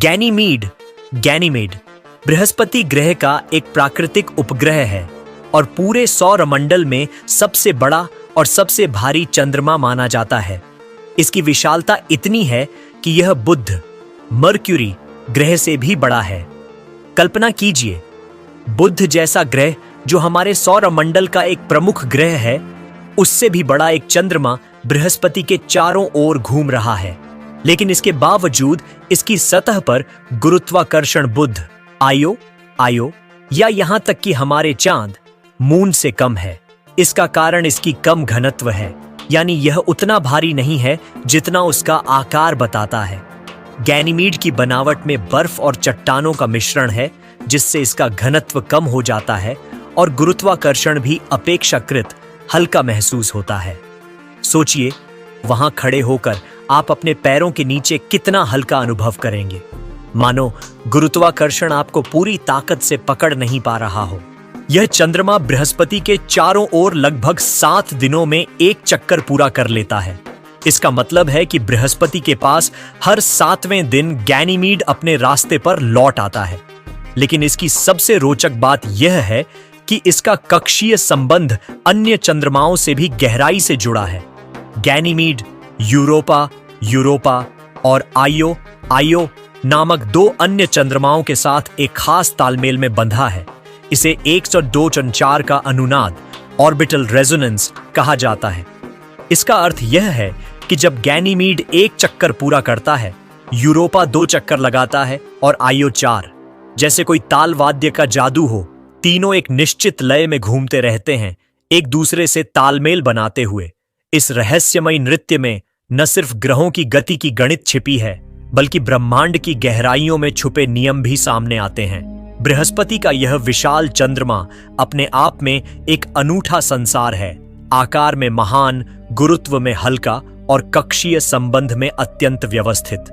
Ganymede Ganymede Brihaspati ग्रह का एक प्राकृतिक उपग्रह है और पूरे सौरमंडल में सबसे बड़ा और सबसे भारी चंद्रमा माना जाता है। इसकी विशालता इतनी है कि यह बुध मर्क्यूरी ग्रह से भी बड़ा है। कल्पना कीजिए, बुध जैसा ग्रह जो हमारे सौरमंडल का एक प्रमुख ग्रह है, उससे भी बड़ा एक चंद्रमा बृहस्पति के चारों ओर घूम रहा है। लेकिन इसके बावजूद इसकी सतह पर गुरुत्वाकर्षण बुध आयो या यहां तक कि हमारे चांद मून से कम है। इसका कारण इसकी कम घनत्व है, यानी यह उतना भारी नहीं है जितना उसका आकार बताता है। गैनीमीड की बनावट में बर्फ और चट्टानों का मिश्रण है, जिससे इसका घनत्व कम हो जाता है और गुरुत्वाकर्षण भी अपेक्षाकृत हल्का महसूस होता है। सोचिए, वहां खड़े होकर आप अपने पैरों के नीचे कितना हल्का अनुभव करेंगे, मानो गुरुत्वाकर्षण आपको पूरी ताकत से पकड़ नहीं पा रहा हो। यह चंद्रमा बृहस्पति के चारों ओर लगभग 7 दिनों में एक चक्कर पूरा कर लेता है। इसका मतलब है कि बृहस्पति के पास हर 7वें दिन गैनीमीड अपने रास्ते पर लौट आता है। लेकिन इसकी सबसे रोचक बात यह है कि इसका कक्षीय संबंध अन्य चंद्रमाओं से भी गहराई से जुड़ा है। गैनीमीड यूरोपा और आयो नामक 2 अन्य चंद्रमाओं के साथ एक खास तालमेल में बंधा है। इसे 102.4 का अनुनाद ऑर्बिटल रेजोनेंस कहा जाता है। इसका अर्थ यह है कि जब गैनीमीड एक चक्कर पूरा करता है, यूरोपा 2 चक्कर लगाता है और आयो 4। जैसे कोई ताल वाद्य का जादू हो, तीनों एक निश्चित लय में घूमते रहते हैं, एक दूसरे से तालमेल बनाते हुए। इस रहस्यमयी नृत्य में न सिर्फ ग्रहों की गति की गणित छिपी है, बल्कि ब्रह्मांड की गहराइयों में छुपे नियम भी सामने आते हैं। बृहस्पति का यह विशाल चंद्रमा अपने आप में एक अनूठा संसार है, आकार में महान, गुरुत्व में हल्का और कक्षीय संबंध में अत्यंत व्यवस्थित।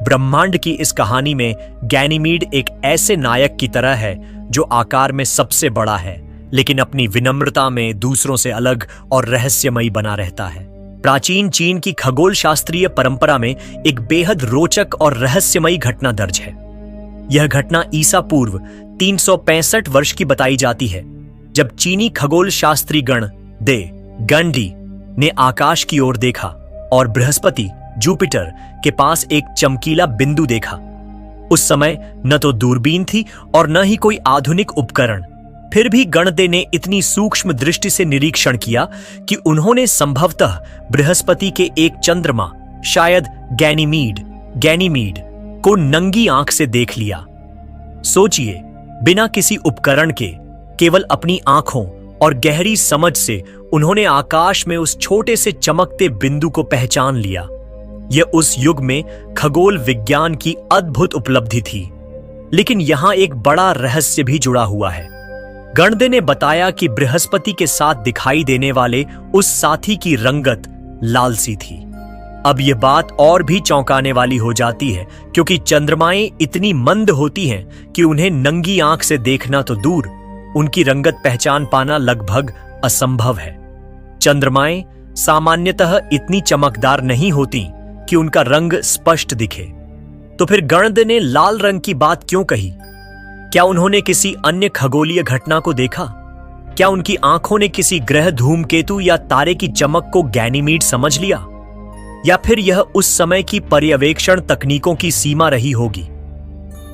ब्रह्मांड की इस कहानी में गैनीमीड एक ऐसे नायक की तरह है जो आकार में सबसे बड़ा है, लेकिन अपनी विनम्रता में दूसरों से अलग और रहस्यमयी बना रहता है। प्राचीन चीन की खगोल शास्त्रीय परंपरा में एक बेहद रोचक और रहस्यमयी घटना दर्ज है। यह घटना ईसा पूर्व 365 वर्ष की बताई जाती है, जब चीनी खगोल शास्त्री गण दे गंडी ने आकाश की ओर देखा और बृहस्पति जुपिटर के पास एक चमकीला बिंदु देखा। उस समय न तो दूरबीन थी और न ही कोई आधुनिक उपकरण। फिर भी गणदे ने इतनी सूक्ष्म दृष्टि से निरीक्षण किया कि उन्होंने संभवतः बृहस्पति के एक चंद्रमा, शायद गैनीमीड को नंगी आंख से देख लिया। सोचिए, बिना किसी उपकरण के, केवल अपनी आंखों और गहरी समझ से उन्होंने आकाश में उस छोटे से चमकते बिंदु को पहचान लिया। यह उस युग में खगोल विज्ञान की अद्भुत उपलब्धि थी। लेकिन यहां एक बड़ा रहस्य भी जुड़ा हुआ है। गणदे ने बताया कि बृहस्पति के साथ दिखाई देने वाले उस साथी की रंगत लाल सी थी। अब यह बात और भी चौंकाने वाली हो जाती है, क्योंकि चंद्रमाएं इतनी मंद होती हैं कि उन्हें नंगी आंख से देखना तो दूर, उनकी रंगत पहचान पाना लगभग असंभव है। चंद्रमाएं सामान्यतः इतनी चमकदार नहीं होती कि उनका रंग स्पष्ट दिखे। तो फिर गणदे ने लाल रंग की बात क्यों कही? क्या उन्होंने किसी अन्य खगोलीय घटना को देखा? क्या उनकी आंखों ने किसी ग्रह, धूमकेतु या तारे की चमक को गैनीमीड समझ लिया? या फिर यह उस समय की पर्यवेक्षण तकनीकों की सीमा रही होगी?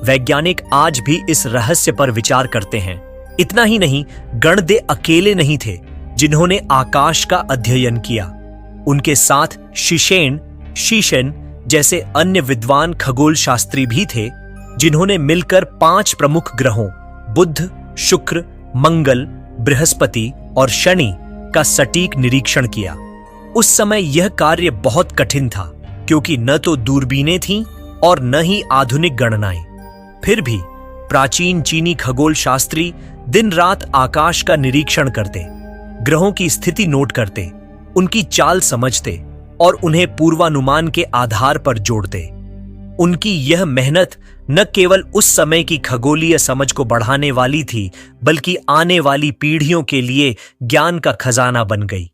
वैज्ञानिक आज भी इस रहस्य पर विचार करते हैं। इतना ही नहीं, गणदे अकेले नहीं थे जिन्होंने आकाश का अध्ययन किया। उनके साथ शीशेन जैसे अन्य विद्वान खगोल शास्त्री भी थे, जिन्होंने मिलकर 5 प्रमुख ग्रहों बुध, शुक्र, मंगल, बृहस्पति और शनि का सटीक निरीक्षण किया। उस समय यह कार्य बहुत कठिन था, क्योंकि न तो दूरबीनें थीं और न ही आधुनिक गणनाएं। फिर भी प्राचीन चीनी खगोल शास्त्री दिन रात आकाश का निरीक्षण करते, ग्रहों की स्थिति नोट करते, उनकी चाल समझते और उन्हें पूर्वानुमान के आधार पर जोड़ते। उनकी यह मेहनत न केवल उस समय की खगोलीय समझ को बढ़ाने वाली थी, बल्कि आने वाली पीढ़ियों के लिए ज्ञान का खजाना बन गई।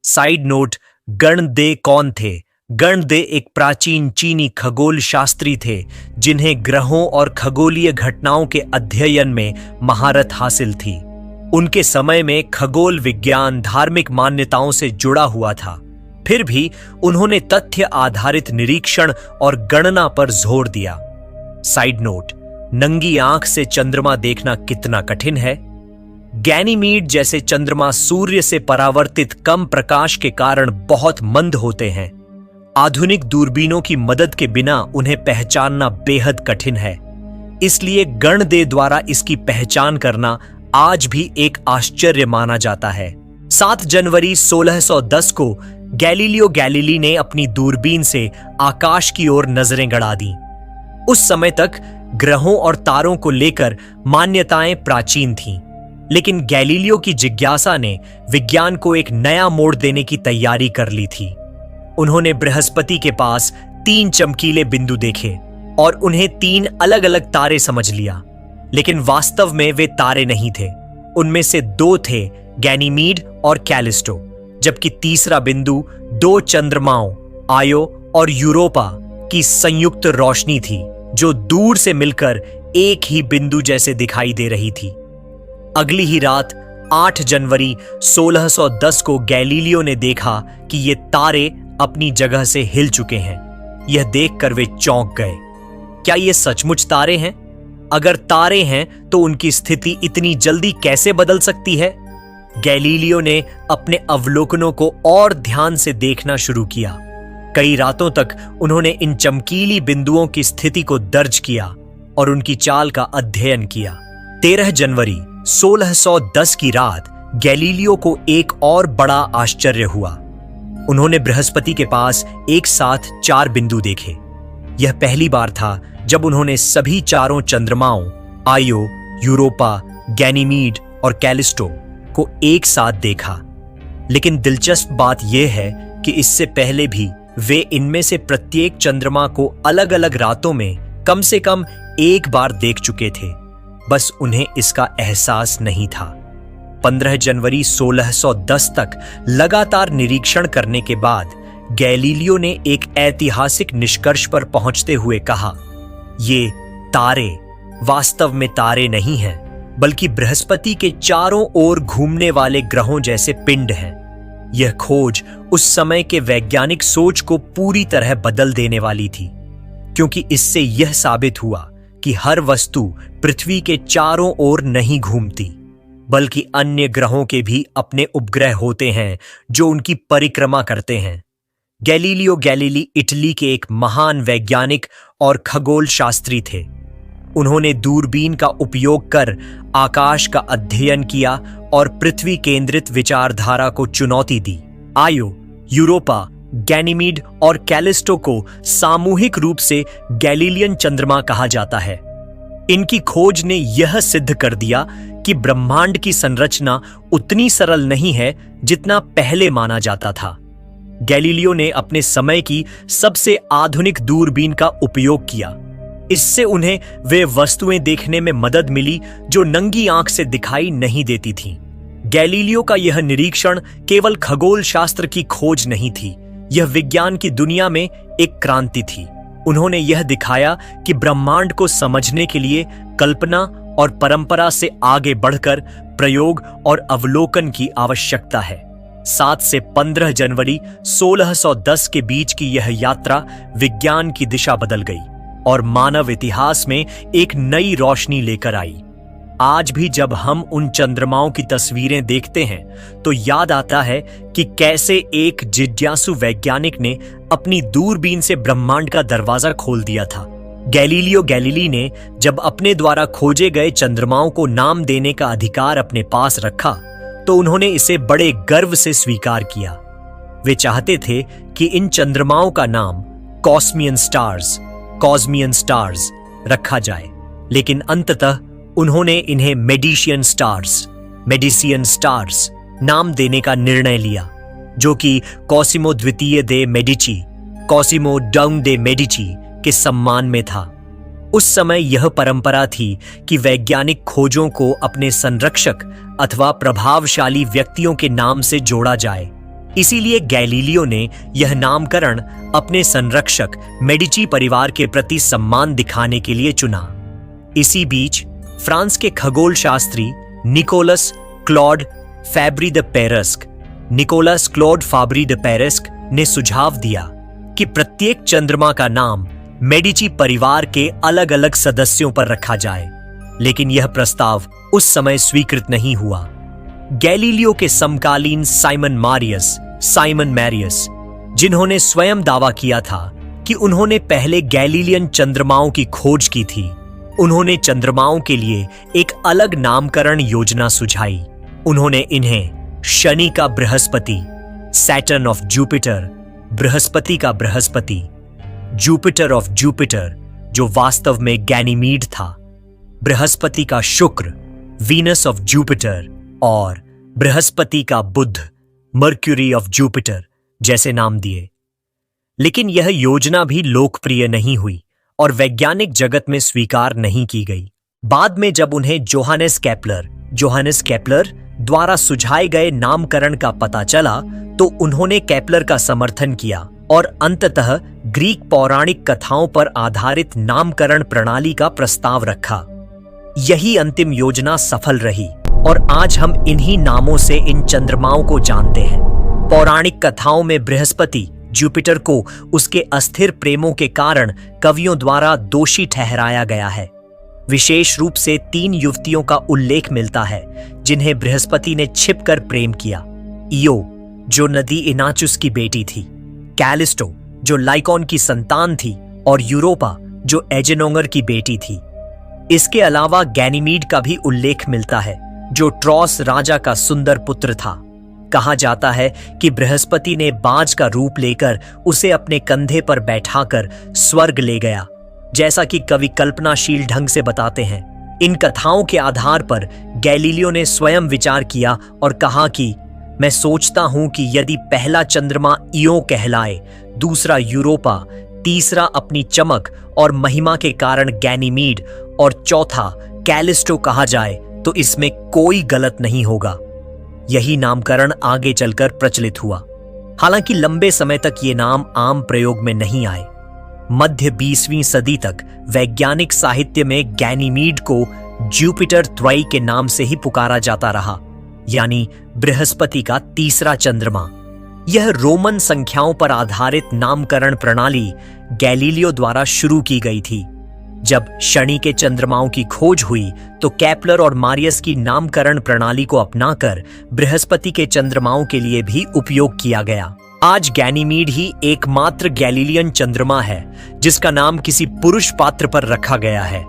साइड नोट, गणदे कौन थे? गणदे एक प्राचीन चीनी खगोल शास्त्री थे जिन्हें ग्रहों और खगोलीय घटनाओं के अध्ययन में महारत हासिल थी। उनके समय में खगोल विज्ञान धार्मिक मान्यताओं से जुड़ा हुआ था, फिर भी उन्होंने तथ्य आधारित निरीक्षण और गणना पर जोर दिया। साइड नोट, नंगी आंख से चंद्रमा देखना कितना कठिन है। गैनीमीड जैसे चंद्रमा सूर्य से परावर्तित कम प्रकाश के कारण बहुत मंद होते हैं। आधुनिक दूरबीनों की मदद के बिना उन्हें पहचानना बेहद कठिन है, इसलिए गणदे द्वारा इसकी पहचान करना आज भी एक आश्चर्य माना जाता है। 7 जनवरी 1610 को गैलीलियो गैलीली ने अपनी दूरबीन से आकाश की ओर नजरें गड़ा दी। उस समय तक ग्रहों और तारों को लेकर मान्यताएं प्राचीन थीं, लेकिन गैलीलियो की जिज्ञासा ने विज्ञान को एक नया मोड़ देने की तैयारी कर ली थी। उन्होंने बृहस्पति के पास 3 चमकीले बिंदु देखे और उन्हें 3 अलग अलग तारे समझ लिया, लेकिन वास्तव में वे तारे नहीं थे। उनमें से 2 थे, गैनीमीड और कैलिस्टो, जबकि तीसरा बिंदु 2 चंद्रमाओं आयो और यूरोपा की संयुक्त रोशनी थी, जो दूर से मिलकर एक ही बिंदु जैसे दिखाई दे रही थी। अगली ही रात 8 जनवरी 1610 को गैलीलियो ने देखा कि ये तारे अपनी जगह से हिल चुके हैं। यह देखकर वे चौंक गए। क्या ये सचमुच तारे हैं? अगर तारे हैं तो उनकी स्थिति इतनी जल्दी कैसे बदल सकती है? गैलीलियो ने अपने अवलोकनों को और ध्यान से देखना शुरू किया। कई रातों तक उन्होंने इन चमकीली बिंदुओं की स्थिति को दर्ज किया और उनकी चाल का अध्ययन किया। 13 जनवरी 1610 की रात गैलीलियो को एक और बड़ा आश्चर्य हुआ। उन्होंने बृहस्पति के पास एक साथ 4 बिंदु देखे। यह पहली बार था जब उन्होंने सभी चारों चंद्रमाओं आयो, यूरोपा, गैनीमीड और कैलिस्टो को एक साथ देखा। लेकिन दिलचस्प बात यह है कि इससे पहले भी वे इनमें से प्रत्येक चंद्रमा को अलग अलग रातों में कम से कम एक बार देख चुके थे, बस उन्हें इसका एहसास नहीं था। 15 जनवरी 1610 तक लगातार निरीक्षण करने के बाद गैलीलियो ने एक ऐतिहासिक निष्कर्ष पर पहुंचते हुए कहा, ये तारे वास्तव में तारे नहीं हैं, बल्कि बृहस्पति के चारों ओर घूमने वाले ग्रहों जैसे पिंड हैं। यह खोज उस समय के वैज्ञानिक सोच को पूरी तरह बदल देने वाली थी, क्योंकि इससे यह साबित हुआ कि हर वस्तु पृथ्वी के चारों ओर नहीं घूमती, बल्कि अन्य ग्रहों के भी अपने उपग्रह होते हैं जो उनकी परिक्रमा करते हैं। गैलीलियो गैलीली इटली के एक महान वैज्ञानिक और खगोल शास्त्री थे। उन्होंने दूरबीन का उपयोग कर आकाश का अध्ययन किया और पृथ्वी केंद्रित विचारधारा को चुनौती दी। आयो, यूरोपा, गैनीमीड और कैलिस्टो को सामूहिक रूप से गैलीलियन चंद्रमा कहा जाता है। इनकी खोज ने यह सिद्ध कर दिया कि ब्रह्मांड की संरचना उतनी सरल नहीं है जितना पहले माना जाता था। गैलीलियो ने अपने समय की सबसे आधुनिक दूरबीन का उपयोग किया। इससे उन्हें वे वस्तुएं देखने में मदद मिली जो नंगी आंख से दिखाई नहीं देती थीं। गैलीलियो का यह निरीक्षण केवल खगोल शास्त्र की खोज नहीं थी, यह विज्ञान की दुनिया में एक क्रांति थी। उन्होंने यह दिखाया कि ब्रह्मांड को समझने के लिए कल्पना और परंपरा से आगे बढ़कर प्रयोग और अवलोकन की आवश्यकता है। 7 से 15 जनवरी 1610 के बीच की यह यात्रा विज्ञान की दिशा बदल गई और मानव इतिहास में एक नई रोशनी लेकर आई। आज भी जब हम उन चंद्रमाओं की तस्वीरें देखते हैं तो याद आता है कि कैसे एक जिज्ञासु वैज्ञानिक ने अपनी दूरबीन से ब्रह्मांड का दरवाजा खोल दिया था। गैलीलियो गैलीली ने जब अपने द्वारा खोजे गए चंद्रमाओं को नाम देने का अधिकार अपने पास रखा तो उन्होंने इसे बड़े गर्व से स्वीकार किया। वे चाहते थे कि इन चंद्रमाओं का नाम कॉस्मियन स्टार्स रखा जाए, लेकिन अंततः उन्होंने इन्हें मेडिसियन स्टार्स नाम देने का निर्णय लिया, जो कि कॉसिमो द्वितीय दे मेडिची, कॉसिमो डाउन दे मेडिची के सम्मान में था। उस समय यह परंपरा थी कि वैज्ञानिक खोजों को अपने संरक्षक अथवा प्रभावशाली व्यक्तियों के नाम से जोड़ा जाए। इसीलिए गैलीलियो ने यह नामकरण अपने संरक्षक मेडिची परिवार के प्रति सम्मान दिखाने के लिए चुना। इसी बीच फ्रांस के खगोल शास्त्री Nicolas Claude Fabri de Peiresc ने सुझाव दिया कि प्रत्येक चंद्रमा का नाम मेडिची परिवार के अलग अलग सदस्यों पर रखा जाए, लेकिन यह प्रस्ताव उस समय स्वीकृत नहीं हुआ। गैलीलियो के समकालीन साइमन मैरियस, जिन्होंने स्वयं दावा किया था कि उन्होंने पहले गैलीलियन चंद्रमाओं की खोज की थी, उन्होंने चंद्रमाओं के लिए एक अलग नामकरण योजना सुझाई। उन्होंने इन्हें शनि का Brihaspati, Saturn of Jupiter, Brihaspati का बृहस्पति, जुपिटर ऑफ जुपिटर जो वास्तव में गैनीमीड था, बृहस्पति का शुक्र, वीनस ऑफ जुपिटर, और बृहस्पति का बुध, मर्क्यूरी ऑफ जुपिटर जैसे नाम दिए। लेकिन यह योजना भी लोकप्रिय नहीं हुई और वैज्ञानिक जगत में स्वीकार नहीं की गई। बाद में जब उन्हें जोहानेस केपलर द्वारा सुझाए गए नामकरण का पता चला तो उन्होंने केपलर का समर्थन किया और अंततः ग्रीक पौराणिक कथाओं पर आधारित नामकरण प्रणाली का प्रस्ताव रखा। यही अंतिम योजना सफल रही और आज हम इन्हीं नामों से इन चंद्रमाओं को जानते हैं। पौराणिक कथाओं में बृहस्पति जुपिटर को उसके अस्थिर प्रेमों के कारण कवियों द्वारा दोषी ठहराया गया है। विशेष रूप से 3 युवतियों का उल्लेख मिलता है जिन्हें बृहस्पति ने छिपकर प्रेम किया। इयो जो नदी इनाचुस की बेटी थी, कैलिस्टो जो लाइकॉन की संतान थी, और यूरोपा जो एजेनोंगर की बेटी थी। इसके अलावा गैनीमीड का भी उल्लेख मिलता है जो ट्रॉस राजा का सुंदर पुत्र था। कहा जाता है कि बृहस्पति ने बाज का रूप लेकर उसे अपने कंधे पर बैठाकर स्वर्ग ले गया, जैसा कि कवि कल्पनाशील ढंग से बताते हैं। इन कथाओं के आधार पर गैलीलियो ने स्वयं विचार किया और कहा कि मैं सोचता हूं कि यदि पहला चंद्रमा इयो कहलाए, दूसरा यूरोपा, तीसरा अपनी चमक और महिमा के कारण गैनीमीड और चौथा कैलिस्टो कहा जाए तो इसमें कोई गलत नहीं होगा। यही नामकरण आगे चलकर प्रचलित हुआ। हालांकि लंबे समय तक ये नाम आम प्रयोग में नहीं आए। मध्य 20वीं सदी तक वैज्ञानिक साहित्य में गैनीमीड को जुपिटर त्रयी के नाम से ही पुकारा जाता रहा, यानी बृहस्पति का तीसरा चंद्रमा। यह रोमन संख्याओं पर आधारित नामकरण प्रणाली गैलीलियो द्वारा शुरू की गई थी। जब शनि के चंद्रमाओं की खोज हुई तो केपलर और मारियस की नामकरण प्रणाली को अपनाकर बृहस्पति के चंद्रमाओं के लिए भी उपयोग किया गया। आज गैनीमीड ही एकमात्र गैलीलियन चंद्रमा है जिसका नाम किसी पुरुष पात्र पर रखा गया है।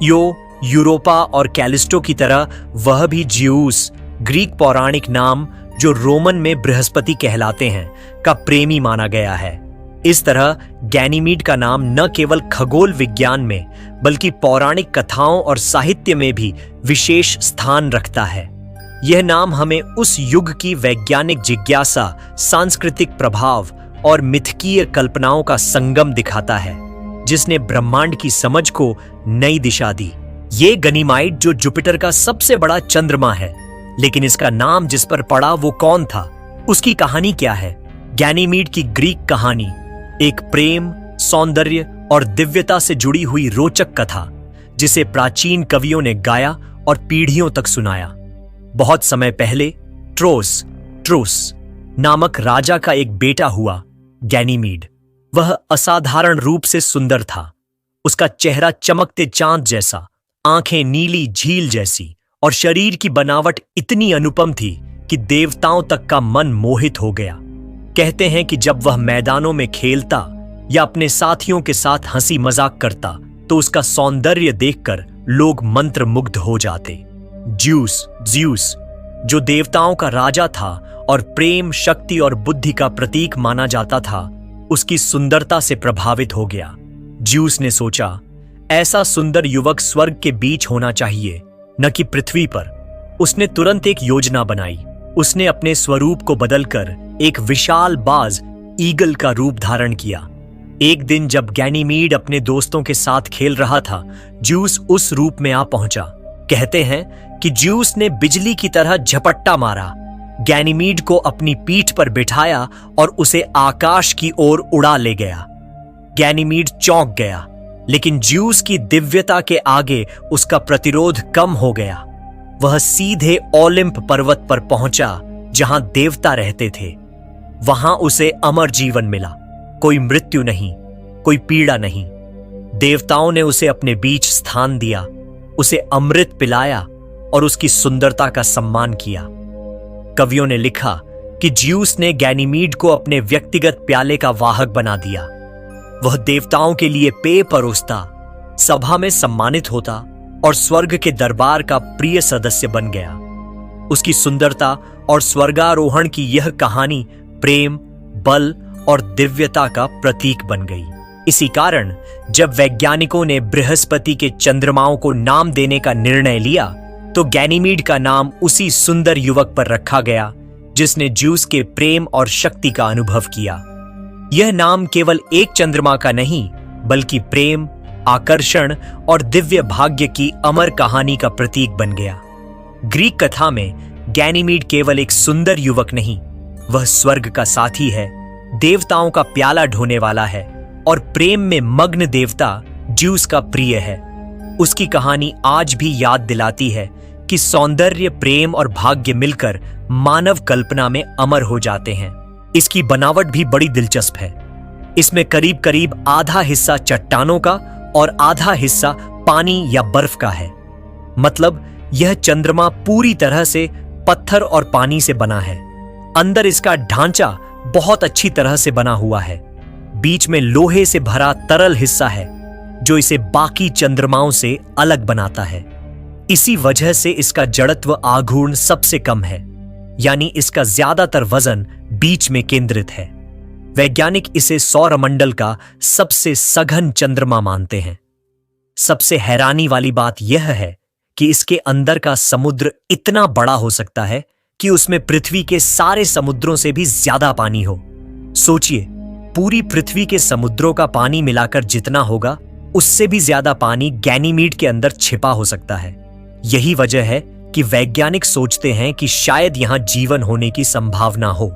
यूरोपा और कैलिस्टो की तरह वह भी ज्यूस, ग्रीक पौराणिक नाम जो रोमन में बृहस्पति कहलाते हैं, का प्रेमी माना गया है। इस तरह गैनीमीड का नाम न केवल खगोल विज्ञान में बल्कि पौराणिक कथाओं और साहित्य में भी विशेष स्थान रखता है। यह नाम हमें उस युग की वैज्ञानिक जिज्ञासा, सांस्कृतिक प्रभाव और मिथकीय कल्पनाओं का संगम दिखाता है जिसने ब्रह्मांड की समझ को नई दिशा दी। ये गनीमाइड जो जुपिटर का सबसे बड़ा चंद्रमा है, लेकिन इसका नाम जिस पर पड़ा वो कौन था, उसकी कहानी क्या है? गैनीमीड की ग्रीक कहानी एक प्रेम, सौंदर्य और दिव्यता से जुड़ी हुई रोचक कथा जिसे प्राचीन कवियों ने गाया और पीढ़ियों तक सुनाया। बहुत समय पहले ट्रोस नामक राजा का एक बेटा हुआ गैनीमीड। वह असाधारण रूप से सुंदर था। उसका चेहरा चमकते चांद जैसा, आंखें नीली झील जैसी और शरीर की बनावट इतनी अनुपम थी कि देवताओं तक का मन मोहित हो गया। कहते हैं कि जब वह मैदानों में खेलता या अपने साथियों के साथ हंसी मजाक करता तो उसका सौंदर्य देखकर लोग मंत्रमुग्ध हो जाते। ज्यूस जो देवताओं का राजा था और प्रेम, शक्ति और बुद्धि का प्रतीक माना जाता था, उसकी सुंदरता से प्रभावित हो गया। ज्यूस ने सोचा, ऐसा सुंदर युवक स्वर्ग के बीच होना चाहिए, न कि पृथ्वी पर। उसने तुरंत एक योजना बनाई। उसने अपने स्वरूप को बदलकर एक विशाल बाज, ईगल का रूप धारण किया। एक दिन जब गैनीमीड अपने दोस्तों के साथ खेल रहा था, ज्यूस उस रूप में आ पहुंचा। कहते हैं कि ज्यूस ने बिजली की तरह झपट्टा मारा। गैनीमीड को अपनी पीठ पर बिठाया और उसे आकाश की ओर उड़ा ले गया। गैनीमीड चौंक गया, लेकिन ज्यूस की दिव्यता के आगे उसका प्रतिरोध कम हो गया। वह सीधे ओलिंप पर्वत पर पहुंचा, जहां देवता रहते थे। वहां उसे अमर जीवन मिला, कोई मृत्यु नहीं, कोई पीड़ा नहीं। देवताओं ने उसे अपने बीच स्थान दिया, उसे अमृत पिलाया और उसकी सुंदरता का सम्मान किया। कवियों ने लिखा कि ज्यूस ने गैनीमीड को अपने व्यक्तिगत प्याले का वाहक बना दिया। वह देवताओं के लिए पेय परोसता, सभा में सम्मानित होता और स्वर्ग के दरबार का प्रिय सदस्य बन गया। उसकी सुंदरता और स्वर्गारोहण की यह कहानी प्रेम, बल और दिव्यता का प्रतीक बन गई। इसी कारण जब वैज्ञानिकों ने बृहस्पति के चंद्रमाओं को नाम देने का निर्णय लिया, तो गैनीमीड का नाम उसी सुंदर युवक पर रखा गया जिसने ज्यूस के प्रेम और शक्ति का अनुभव किया। यह नाम केवल एक चंद्रमा का नहीं, बल्कि प्रेम, आकर्षण और दिव्य भाग्य की अमर कहानी का प्रतीक बन गया। ग्रीक कथा में गैनीमीड केवल एक सुंदर युवक नहीं, वह स्वर्ग का साथी है, देवताओं का प्याला ढोने वाला है और प्रेम में मग्न देवता ज्यूस का प्रिय है। उसकी कहानी आज भी याद दिलाती है कि सौंदर्य, प्रेम और भाग्य मिलकर मानव कल्पना में अमर हो जाते हैं। इसकी बनावट भी बड़ी दिलचस्प है। इसमें करीब करीब आधा हिस्सा चट्टानों का और आधा हिस्सा पानी या बर्फ का है। मतलब यह चंद्रमा पूरी तरह से पत्थर और पानी से बना है। अंदर इसका ढांचा बहुत अच्छी तरह से बना हुआ है। बीच में लोहे से भरा तरल हिस्सा है जो इसे बाकी चंद्रमाओं से अलग बनाता है। इसी वजह से इसका जड़त्व आघूर्ण सबसे कम है, यानी इसका ज्यादातर वजन बीच में केंद्रित है। वैज्ञानिक इसे सौरमंडल का सबसे सघन चंद्रमा मानते हैं। सबसे हैरानी वाली बात यह है कि इसके अंदर का समुद्र इतना बड़ा हो सकता है कि उसमें पृथ्वी के सारे समुद्रों से भी ज्यादा पानी हो। सोचिए, पूरी पृथ्वी के समुद्रों का पानी मिलाकर जितना होगा, उससे भी ज्यादा पानी गैनीमीड के अंदर छिपा हो सकता है। यही वजह है कि वैज्ञानिक सोचते हैं कि शायद यहां जीवन होने की संभावना हो।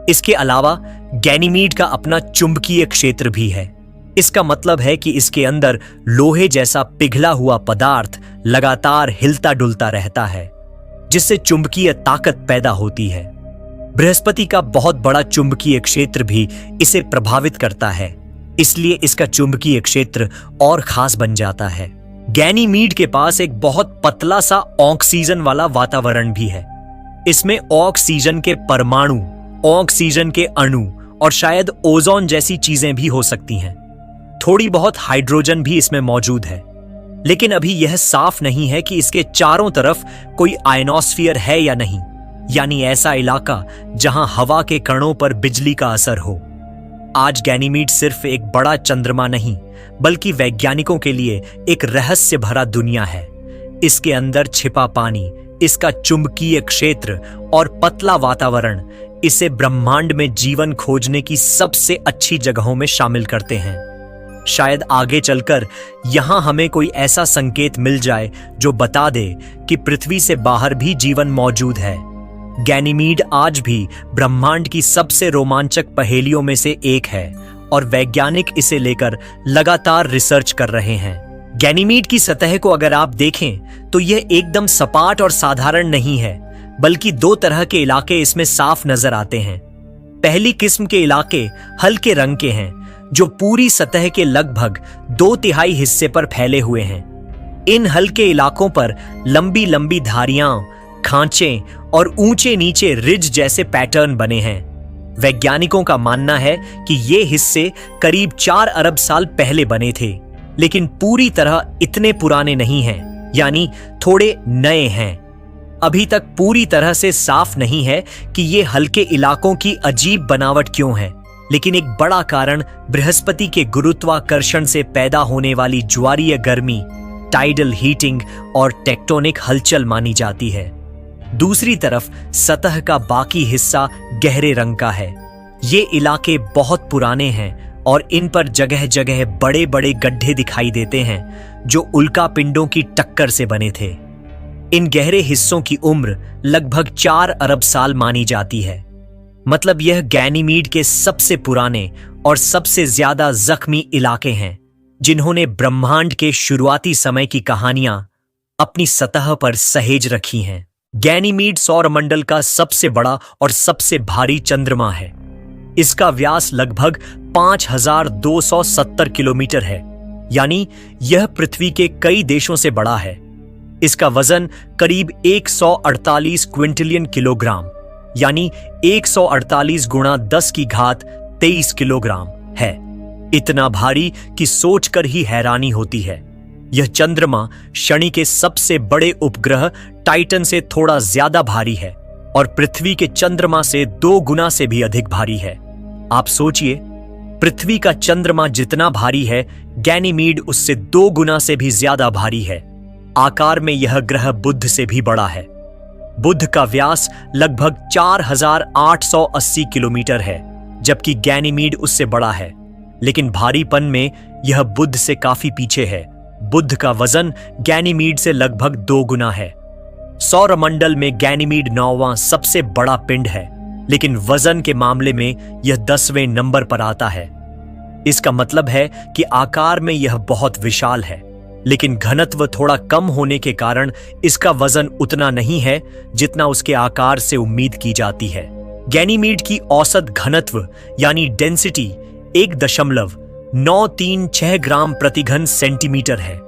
इसके अलावा गैनीमीड का अपना चुंबकीय क्षेत्र भी है। इसका मतलब है कि इसके अंदर लोहे जैसा पिघला हुआ पदार्थ लगातार हिलता डुलता रहता है, जिससे चुंबकीय ताकत पैदा होती है। बृहस्पति का बहुत बड़ा चुंबकीय क्षेत्र भी इसे प्रभावित करता है, इसलिए इसका चुंबकीय क्षेत्र और खास बन जाता है। गैनीमीड के पास एक बहुत पतला सा ऑक्सीजन वाला वातावरण भी है। इसमें ऑक्सीजन के परमाणु, ऑक्सीजन के अणु और शायद ओजोन जैसी चीजें भी हो सकती हैं। थोड़ी बहुत हाइड्रोजन भी इसमें मौजूद है, लेकिन अभी यह साफ नहीं है कि इसके चारों तरफ कोई आयनोस्फीयर है या नहीं, यानी ऐसा इलाका जहां हवा के कणों पर बिजली का असर हो। आज गैनीमीड सिर्फ एक बड़ा चंद्रमा नहीं, बल्कि वैज्ञानिकों के लिए एक रहस्य भरा दुनिया है। इसके अंदर छिपा पानी, इसका चुंबकीय क्षेत्र और पतला वातावरण इसे ब्रह्मांड में जीवन खोजने की सबसे अच्छी जगहों में शामिल करते हैं। शायद आगे चलकर यहां हमें कोई ऐसा संकेत मिल जाए जो बता दे कि पृथ्वी से बाहर भी जीवन मौजूद है। गैनीमीड आज भी ब्रह्मांड की सबसे रोमांचक पहेलियों में से एक है और वैज्ञानिक इसे लेकर लगातार रिसर्च कर रहे हैं। गैनीमीड की सतह को अगर आप देखें तो यह एकदम सपाट और साधारण नहीं है, बल्कि दो तरह के इलाके इसमें साफ नजर आते हैं। पहली किस्म के इलाके हल्के रंग के हैं, जो पूरी सतह के लगभग 2/3 हिस्से पर फैले हुए हैं। इन हल्के इलाकों पर लंबी लंबी धारियां, खांचे और ऊंचे नीचे रिज जैसे पैटर्न बने हैं। वैज्ञानिकों का मानना है कि ये हिस्से करीब 4 अरब साल पहले बने थे, लेकिन पूरी तरह इतने पुराने नहीं हैं, यानी थोड़े नए हैं। अभी तक पूरी तरह से साफ नहीं है कि ये हल्के इलाकों की अजीब बनावट क्यों है, लेकिन एक बड़ा कारण बृहस्पति के गुरुत्वाकर्षण से पैदा होने वाली ज्वारीय गर्मी, टाइडल हीटिंग और टेक्टोनिक हलचल मानी जाती है। दूसरी तरफ सतह का बाकी हिस्सा गहरे रंग का है। ये इलाके बहुत पुराने हैं और इन पर जगह जगह बड़े बड़े गड्ढे दिखाई देते हैं जो उल्का पिंडों की टक्कर से बने थे। इन गहरे हिस्सों की उम्र लगभग 4 अरब साल मानी जाती है। मतलब यह गैनीमीड के सबसे पुराने और सबसे ज्यादा जख्मी इलाके हैं जिन्होंने ब्रह्मांड के शुरुआती समय की कहानियां अपनी सतह पर सहेज रखी हैं। गैनीमीड सौरमंडल का सबसे बड़ा और सबसे भारी चंद्रमा है। इसका व्यास लगभग 5270 किलोमीटर है, यानी यह पृथ्वी के कई देशों से बड़ा है। इसका वजन करीब 148 क्विंटिलियन किलोग्राम, यानी 148 गुणा 10 की घात 23 किलोग्राम है। इतना भारी कि सोचकर ही हैरानी होती है। यह चंद्रमा शनि के सबसे बड़े उपग्रह टाइटन से थोड़ा ज्यादा भारी है और पृथ्वी के चंद्रमा से 2 गुना से भी अधिक भारी है। आप सोचिए, पृथ्वी का चंद्रमा जितना भारी है, गैनीमीड उससे 2 गुना से भी ज्यादा भारी है। आकार में यह ग्रह बुध से भी बड़ा है। बुध का व्यास लगभग 4880 किलोमीटर है, जबकि गैनीमीड उससे बड़ा है, लेकिन भारीपन में यह बुध से काफी पीछे है। बुध का वजन गैनीमीड से लगभग 2 गुना है। सौरमंडल में गैनीमीड 9वां सबसे बड़ा पिंड है, लेकिन वजन के मामले में यह 10वें नंबर पर आता है। इसका मतलब है कि आकार में यह बहुत विशाल है, लेकिन घनत्व थोड़ा कम होने के कारण इसका वजन उतना नहीं है जितना उसके आकार से उम्मीद की जाती है। गैनीमीड की औसत घनत्व यानी डेंसिटी 1.936 ग्राम प्रति घन सेंटीमीटर है,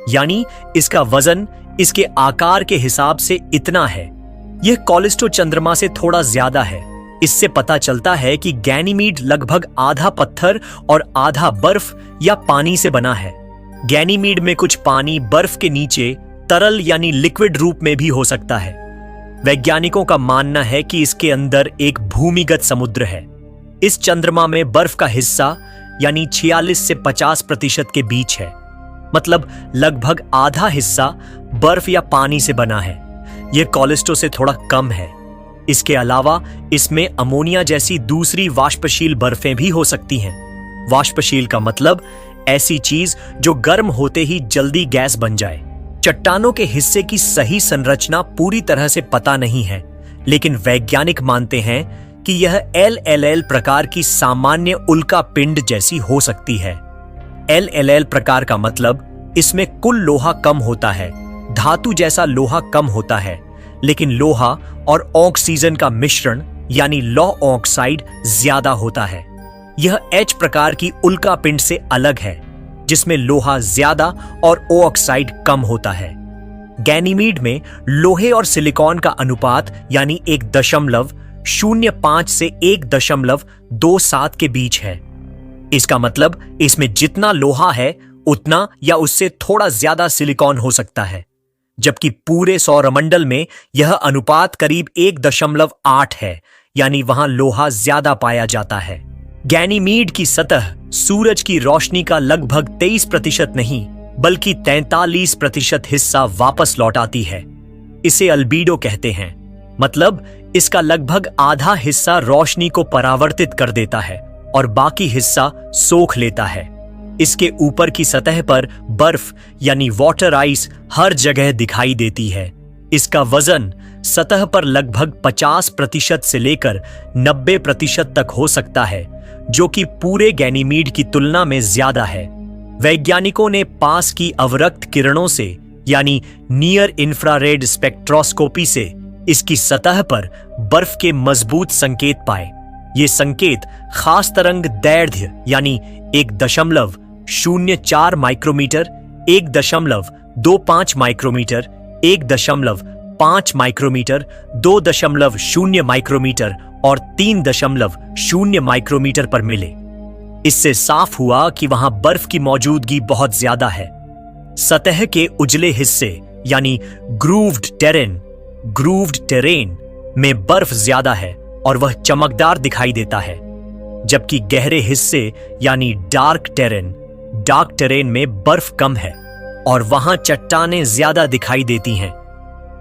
यानी इसका वजन इसके आकार के हिसाब से इतना है। यह कॉलिस्टो चंद्रमा से थोड़ा ज्यादा है। इससे पता चलता है कि गैनीमीड लगभग आधा पत्थर और आधा बर्फ या पानी से बना है। गैनीमीड में कुछ पानी बर्फ के नीचे तरल यानी लिक्विड रूप में भी हो सकता है। वैज्ञानिकों का मानना है कि इसके अंदर एक भूमिगत समुद्र है। इस चंद्रमा में बर्फ का हिस्सा यानी 46 से 50% के बीच है। मतलब लगभग आधा हिस्सा बर्फ या पानी से बना है। यह कॉलिस्टो से थोड़ा कम है। इसके अलावा इसमें अमोनिया जैसी दूसरी वाष्पशील बर्फें भी हो सकती हैं। वाष्पशील का मतलब ऐसी चीज जो गर्म होते ही जल्दी गैस बन जाए। चट्टानों के हिस्से की सही संरचना पूरी तरह से पता नहीं है, लेकिन वैज्ञानिक मानते हैं कि यह LLL प्रकार की सामान्य उल्का पिंड जैसी हो सकती है। LLL प्रकार का मतलब इसमें कुल लोहा कम होता है, धातु जैसा लोहा कम होता है, लेकिन लोहा और ऑक्सीजन का मिश्रण यानी लौ ऑक्साइड ज्यादा होता है। यह H प्रकार की उल्का पिंड से अलग है, जिसमें लोहा ज्यादा और ऑक्साइड कम होता है। गैनीमीड में लोहे और सिलिकॉन का अनुपात यानी 1.05 से 1.27 के बीच है। इसका मतलब इसमें जितना लोहा है उतना या उससे थोड़ा ज्यादा सिलिकॉन हो सकता है, जबकि पूरे सौरमंडल में यह अनुपात करीब 1.8 है, यानी वहां लोहा ज्यादा पाया जाता है। गैनीमीड की सतह सूरज की रोशनी का लगभग 23% नहीं बल्कि 43% हिस्सा वापस लौटाती है। इसे अल्बीडो कहते हैं। मतलब इसका लगभग आधा हिस्सा रोशनी को परावर्तित कर देता है और बाकी हिस्सा सोख लेता है। इसके ऊपर की सतह पर बर्फ यानी वाटर आइस हर जगह दिखाई देती है। इसका वजन सतह पर लगभग 50% से लेकर 90% तक हो सकता है, जो कि पूरे गैनीमीड की तुलना में ज्यादा है। वैज्ञानिकों ने पास की अवरक्त किरणों से यानी नियर इंफ्रारेड स्पेक्ट्रोस्कोपी से इसकी सतह पर बर्फ के मजबूत संकेत पाए। ये संकेत खास तरंग दैर्ध्य यानी 1.04 माइक्रोमीटर, 1.25 माइक्रोमीटर, 1.5 माइक्रोमीटर, 2.0 माइक्रोमीटर और 3.0 माइक्रोमीटर पर मिले। इससे साफ हुआ कि वहां बर्फ की मौजूदगी बहुत ज्यादा है। सतह के उजले हिस्से यानी ग्रूव्ड टेरेन में बर्फ ज्यादा है और वह चमकदार दिखाई देता है, जबकि गहरे हिस्से यानी डार्क टेरेन में बर्फ कम है और वहां चट्टानें ज्यादा दिखाई देती हैं।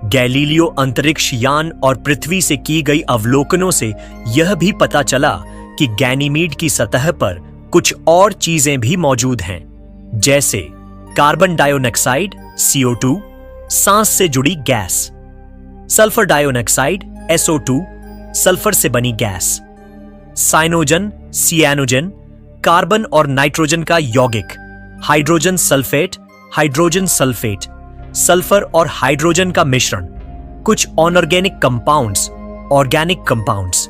गैलीलियो अंतरिक्ष यान और पृथ्वी से की गई अवलोकनों से यह भी पता चला कि गैनीमीड की सतह पर कुछ और चीजें भी मौजूद हैं, जैसे कार्बन डाइऑक्साइड CO2, सांस से जुड़ी gas. Sulphur dioxide SO2 sulphur से बनी गैस। साइनोजन, सियानोजन कार्बन और नाइट्रोजन का यौगिक। Hydrogen sulphate, hydrogen sulphate sulphur और हाइड्रोजन का मिश्रण। कुछ अनऑर्गेनिक कंपाउंड्स, ऑर्गेनिक कंपाउंड्स,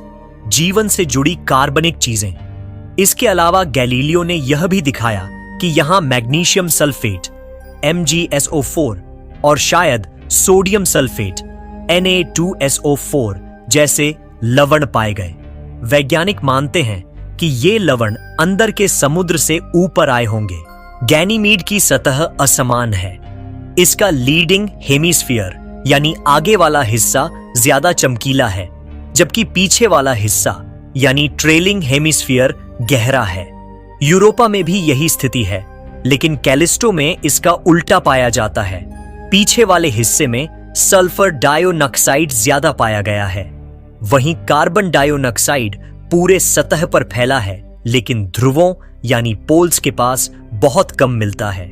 जीवन से जुड़ी कार्बनिक चीजें। इसके अलावा गैलीलियो ने यह भी दिखाया कि यहां मैग्नीशियम सल्फेट MgSO4 और शायद सोडियम सल्फेट Na2SO4 जैसे लवण पाए गए। वैज्ञानिक मानते हैं कि ये लवण अंदर के समुद्र से ऊपर आए होंगे। गैनीमीड की सतह असमान है। इसका लीडिंग हेमिस्फीयर यानी आगे वाला हिस्सा ज्यादा चमकीला है, जबकि पीछे वाला हिस्सा यानी ट्रेलिंग हेमिस्फीयर गहरा है। यूरोपा में भी यही स्थिति है, लेकिन कैलिस्टो में इसका उल्टा पाया जाता है। पीछे वाले हिस्से में सल्फर डाइऑक्साइड ज्यादा पाया गया है, वहीं कार्बन डाइऑक्साइड पूरे सतह पर फैला है, लेकिन ध्रुवों यानी पोल्स के पास बहुत कम मिलता है।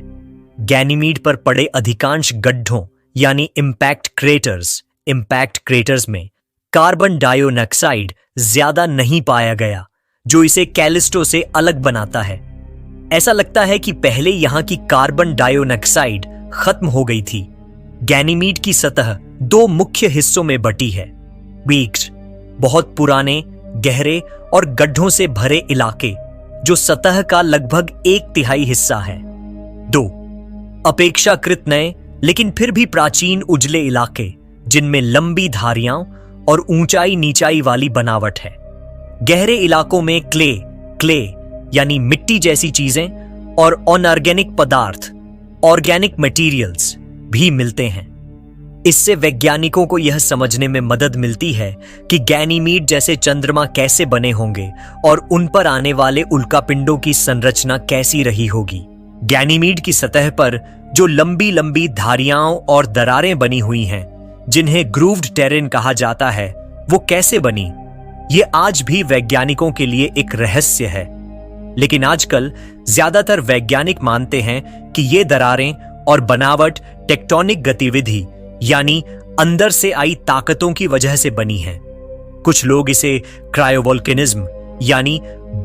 गैनीमीड पर पड़े अधिकांश गड्ढों यानी इम्पैक्ट क्रेटर्स में कार्बन डाइऑक्साइड ज्यादा नहीं पाया गया, जो इसे कैलिस्टो से अलग बनाता है। ऐसा लगता है कि पहले यहां की कार्बन डाइऑक्साइड खत्म हो गई थी। गैनीमीड की सतह दो मुख्य हिस्सों में बटी है। वीक्स, बहुत पुराने, गहरे और गड्ढों से भरे इलाके, जो सतह का लगभग 1/3 हिस्सा है। 2. अपेक्षाकृत नए लेकिन फिर भी प्राचीन उजले इलाके, जिनमें लंबी धारियां और ऊंचाई नीचाई वाली बनावट है। गहरे इलाकों में क्ले यानी मिट्टी जैसी चीजें और अनऑर्गेनिक पदार्थ, ऑर्गेनिक मटेरियल्स भी मिलते हैं। इससे वैज्ञानिकों को यह समझने में मदद मिलती है कि गैनीमीड जैसे चंद्रमा कैसे बने होंगे और उन पर आने वाले उल्कापिंडों की संरचना कैसी रही होगी। गैनीमीड की सतह पर जो लंबी लंबी धारियां और दरारें बनी हुई हैं, जिन्हें ग्रूव्ड टेरेन कहा जाता है, वो कैसे बनी, ये आज भी वैज्ञानिकों के लिए एक रहस्य है। लेकिन आजकल ज्यादातर वैज्ञानिक मानते हैं कि ये दरारें और बनावट टेक्टोनिक गतिविधि यानी अंदर से आई ताकतों की वजह से बनी है। कुछ लोग इसे क्रायोवोल्केनिज्म यानी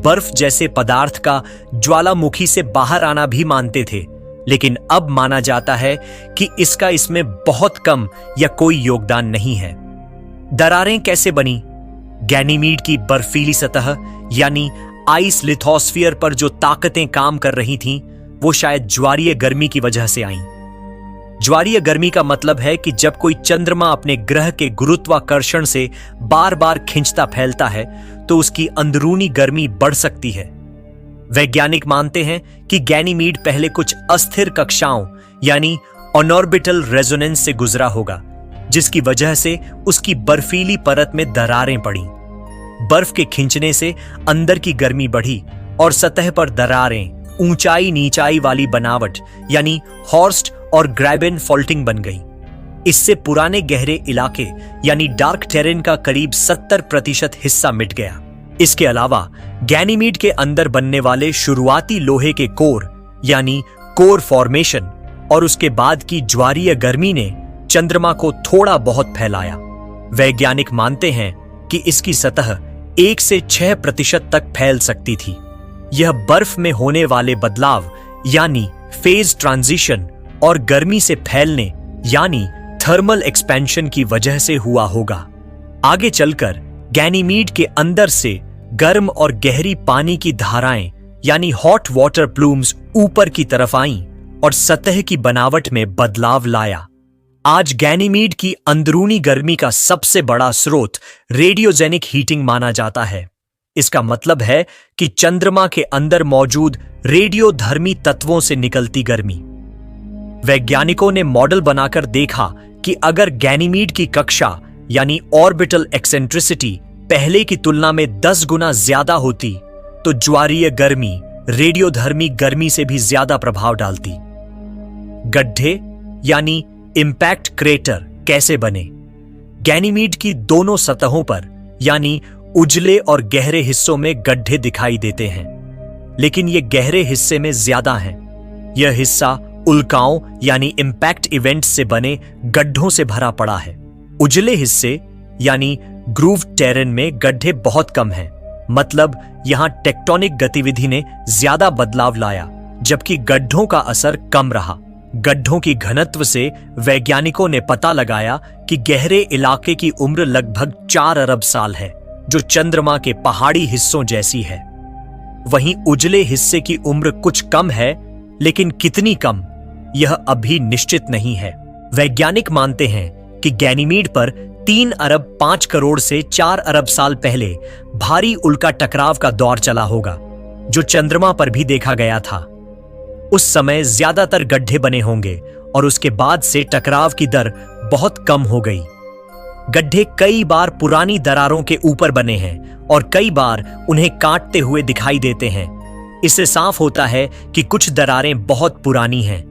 बर्फ जैसे पदार्थ का ज्वालामुखी से बाहर आना भी मानते थे, लेकिन अब माना जाता है कि इसका इसमें बहुत कम या कोई योगदान नहीं है। दरारें कैसे बनी? गैनीमीड की बर्फीली सतह यानी आइस लिथोस्फीयर पर जो ताकतें काम कर रही थीं, वो शायद ज्वारीय गर्मी की वजह से आईं। ज्वारीय गर्मी का मतलब है कि जब कोई चंद्रमा अपने ग्रह के गुरुत्वाकर्षण से बार बार खिंचता फैलता है, तो उसकी अंदरूनी गर्मी बढ़ सकती है। वैज्ञानिक मानते हैं कि गैनीमीड पहले कुछ अस्थिर कक्षाओं यानी ऑनऑर्बिटल रेजोनेंस से गुजरा होगा, जिसकी वजह से उसकी बर्फीली परत में दरारें पड़ी। बर्फ के खिंचने से अंदर की गर्मी बढ़ी और सतह पर दरारें, ऊंचाई नीचाई वाली बनावट यानी हॉर्स्ट और ग्रैबेन फॉल्टिंग बन गई। इससे पुराने गहरे इलाके यानी डार्क टेरेन का करीब 70% हिस्सा मिट गया। इसके अलावा गैनीमीड के अंदर बनने वाले शुरुआती लोहे के कोर यानी कोर फॉर्मेशन और उसके बाद की ज्वारीय गर्मी ने चंद्रमा को थोड़ा बहुत फैलाया। वैज्ञानिक मानते हैं कि इसकी सतह 1 से 6% तक फैल सकती थी। यह बर्फ में होने वाले बदलाव यानी फेज ट्रांजिशन और गर्मी से फैलने यानी थर्मल एक्सपेंशन की वजह से हुआ होगा। आगे चलकर गैनीमीड के अंदर से गर्म और गहरी पानी की धाराएं यानी हॉट वाटर प्लूम्स ऊपर की तरफ आईं और सतह की बनावट में बदलाव लाया। आज गैनीमीड की अंदरूनी गर्मी का सबसे बड़ा स्रोत रेडियोजेनिक हीटिंग माना जाता है। इसका मतलब है कि चंद्रमा के अंदर मौजूद रेडियोधर्मी तत्वों से निकलती गर्मी। वैज्ञानिकों ने मॉडल बनाकर देखा कि अगर गैनीमीड की कक्षा यानी ऑर्बिटल एक्सेंट्रिसिटी पहले की तुलना में 10 गुना ज्यादा होती, तो ज्वारीय गर्मी रेडियोधर्मी गर्मी से भी ज्यादा प्रभाव डालती। गड्ढे यानी इम्पैक्ट क्रेटर कैसे बने? गैनीमीड की दोनों सतहों पर यानी उजले और गहरे हिस्सों में गड्ढे दिखाई देते हैं, लेकिन ये गहरे हिस्से में ज्यादा हैं। यह हिस्सा उल्काओं यानी इम्पैक्ट इवेंट्स से बने गड्ढों से भरा पड़ा है। उजले हिस्से यानी ग्रूव टेरेन में गड्ढे बहुत कम हैं, मतलब यहां टेक्टोनिक गतिविधि ने ज्यादा बदलाव लाया, जबकि गड्ढों का असर कम रहा। गड्ढों की घनत्व से वैज्ञानिकों ने पता लगाया कि गहरे इलाके की उम्र लगभग 4 अरब साल है, जो चंद्रमा के पहाड़ी हिस्सों जैसी है। वहीं उजले हिस्से की उम्र कुछ कम है, लेकिन कितनी कम यह अभी निश्चित नहीं है। वैज्ञानिक मानते हैं कि गैनीमीड पर 3 अरब 5 करोड़ से 4 अरब साल पहले भारी उल्का टकराव का दौर चला होगा, जो चंद्रमा पर भी देखा गया था। उस समय ज्यादातर गड्ढे बने होंगे और उसके बाद से टकराव की दर बहुत कम हो गई। गड्ढे कई बार पुरानी दरारों के ऊपर बने हैं और कई बार उन्हें काटते हुए दिखाई देते हैं। इससे साफ होता है कि कुछ दरारें बहुत पुरानी हैं।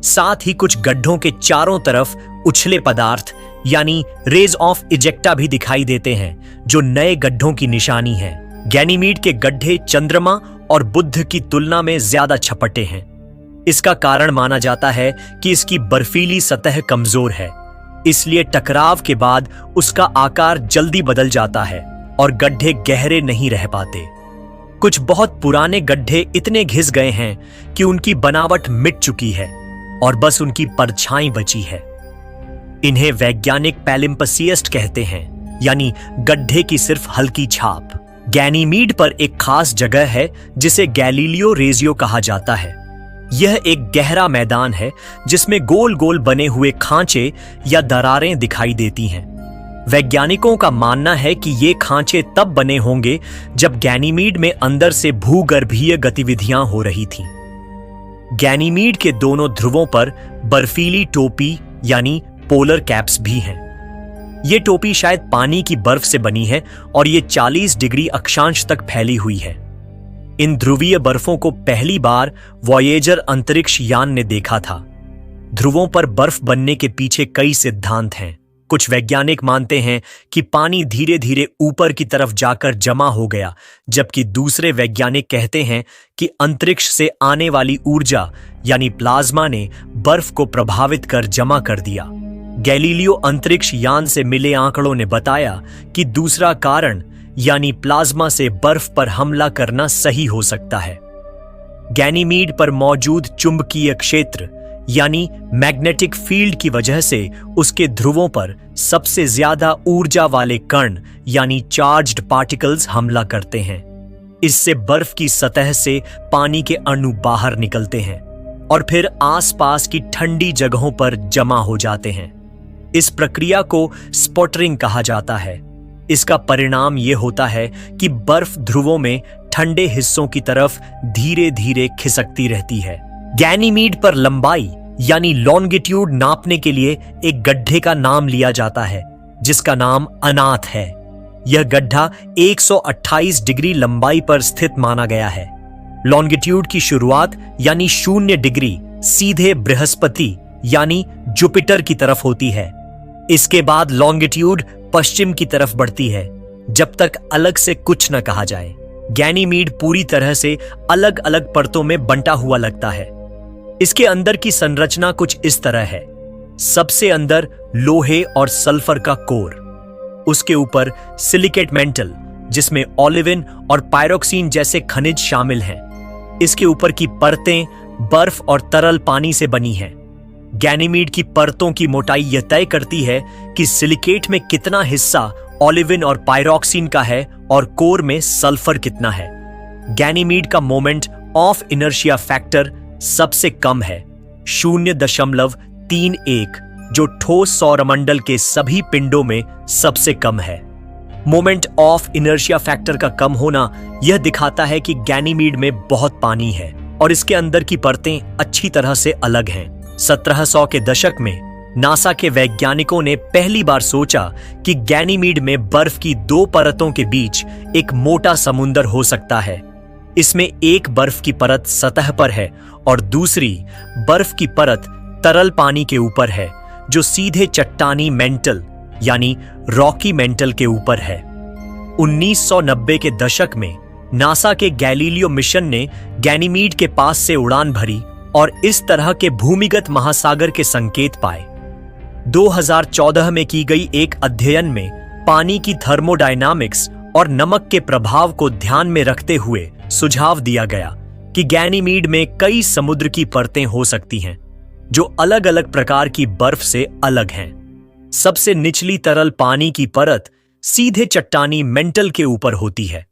साथ ही कुछ गड्ढों के चारों तरफ उछले पदार्थ यानी रेज ऑफ इजेक्टा भी दिखाई देते हैं, जो नए गड्ढों की निशानी है। गैनीमीड के गड्ढे चंद्रमा और बुध की तुलना में ज्यादा छपटे हैं। इसका कारण माना जाता है कि इसकी बर्फीली सतह कमजोर है, इसलिए टकराव के बाद उसका आकार जल्दी बदल जाता है और गड्ढे गहरे नहीं रह पाते। कुछ बहुत पुराने गड्ढे इतने घिस गए हैं कि उनकी बनावट मिट चुकी है और बस उनकी परछाई बची है। इन्हें वैज्ञानिक पैलिम्पसियस्ट कहते हैं, यानी गड्ढे की सिर्फ हल्की छाप। गैनीमीड पर एक खास जगह है जिसे गैलीलियो रेजियो कहा जाता है। यह एक गहरा मैदान है जिसमें गोल गोल बने हुए खांचे या दरारें दिखाई देती हैं। वैज्ञानिकों का मानना है कि ये खांचे तब बने होंगे जब गैनीमीड में अंदर से भूगर्भीय गतिविधियां हो रही थीं। गैनीमीड के दोनों ध्रुवों पर बर्फीली टोपी यानी पोलर कैप्स भी हैं। ये टोपी शायद पानी की बर्फ से बनी है और ये 40 डिग्री अक्षांश तक फैली हुई है। इन ध्रुवीय बर्फों को पहली बार वॉयेजर अंतरिक्ष यान ने देखा था। ध्रुवों पर बर्फ बनने के पीछे कई सिद्धांत हैं। कुछ वैज्ञानिक मानते हैं कि पानी धीरे धीरे ऊपर की तरफ जाकर जमा हो गया, जबकि दूसरे वैज्ञानिक कहते हैं कि अंतरिक्ष से आने वाली ऊर्जा यानी प्लाज्मा ने बर्फ को प्रभावित कर जमा कर दिया। गैलीलियो अंतरिक्ष यान से मिले आंकड़ों ने बताया कि दूसरा कारण यानी प्लाज्मा से बर्फ पर हमला करना सही हो सकता है। गैनीमीड पर मौजूद चुंबकीय क्षेत्र यानी मैग्नेटिक फील्ड की वजह से उसके ध्रुवों पर सबसे ज्यादा ऊर्जा वाले कण यानी चार्ज्ड पार्टिकल्स हमला करते हैं। इससे बर्फ की सतह से पानी के अणु बाहर निकलते हैं और फिर आसपास की ठंडी जगहों पर जमा हो जाते हैं। इस प्रक्रिया को स्पॉटरिंग कहा जाता है। इसका परिणाम यह होता है कि बर्फ ध्रुवों में ठंडे हिस्सों की तरफ धीरे धीरे खिसकती रहती है। गैनीमीड पर लंबाई यानी लॉन्गिट्यूड नापने के लिए एक गड्ढे का नाम लिया जाता है, जिसका नाम अनाथ है। यह गड्ढा 128 डिग्री लंबाई पर स्थित माना गया है। लॉन्गिट्यूड की शुरुआत यानी 0 डिग्री सीधे बृहस्पति यानी जुपिटर की तरफ होती है। इसके बाद लॉन्गिट्यूड पश्चिम की तरफ बढ़ती है, जब तक अलग से कुछ न कहा जाए। गैनीमीड पूरी तरह से अलग अलग परतों में बंटा हुआ लगता है। इसके अंदर की संरचना कुछ इस तरह है। सबसे अंदर लोहे और सल्फर का कोर, उसके ऊपर सिलिकेट मेंटल जिसमें ओलिविन और पायरोक्सिन जैसे खनिज शामिल हैं। इसके ऊपर की परतें बर्फ और तरल पानी से बनी हैं। गैनीमीड की परतों की मोटाई यह तय करती है कि सिलिकेट में कितना हिस्सा ओलिविन और पायरोक्सिन का है और कोर में सल्फर कितना है। गैनीमीड का मोमेंट ऑफ इनर्शिया फैक्टर सबसे कम है, 0.31, जो ठोस सौरमंडल के सभी पिंडों में सबसे कम है। मोमेंट ऑफ इनर्शिया फैक्टर का कम होना यह दिखाता है कि गैनीमीड में बहुत पानी है और इसके अंदर की परतें अच्छी तरह से अलग हैं। 1700 के दशक में नासा के वैज्ञानिकों ने पहली बार सोचा कि गैनीमीड में बर्फ की 2 परतों के बीच एक मोटा समुंदर हो सकता है। इसमें एक बर्फ की परत सतह पर है और दूसरी बर्फ की परत तरल पानी के ऊपर है, जो सीधे चट्टानी मेंटल यानी रॉकी मेंटल के ऊपर है। 1990 के दशक में नासा के गैलीलियो मिशन ने गैनीमीड के पास से उड़ान भरी और इस तरह के भूमिगत महासागर के संकेत पाए। 2014 में की गई एक अध्ययन में पानी की थर्मोडायनामिक्स और नमक के प्रभाव को ध्यान में रखते हुए सुझाव दिया गया कि गैनीमीड में कई समुद्र की परतें हो सकती हैं जो अलग अलग प्रकार की बर्फ से अलग हैं। सबसे निचली तरल पानी की परत सीधे चट्टानी मेंटल के ऊपर होती है।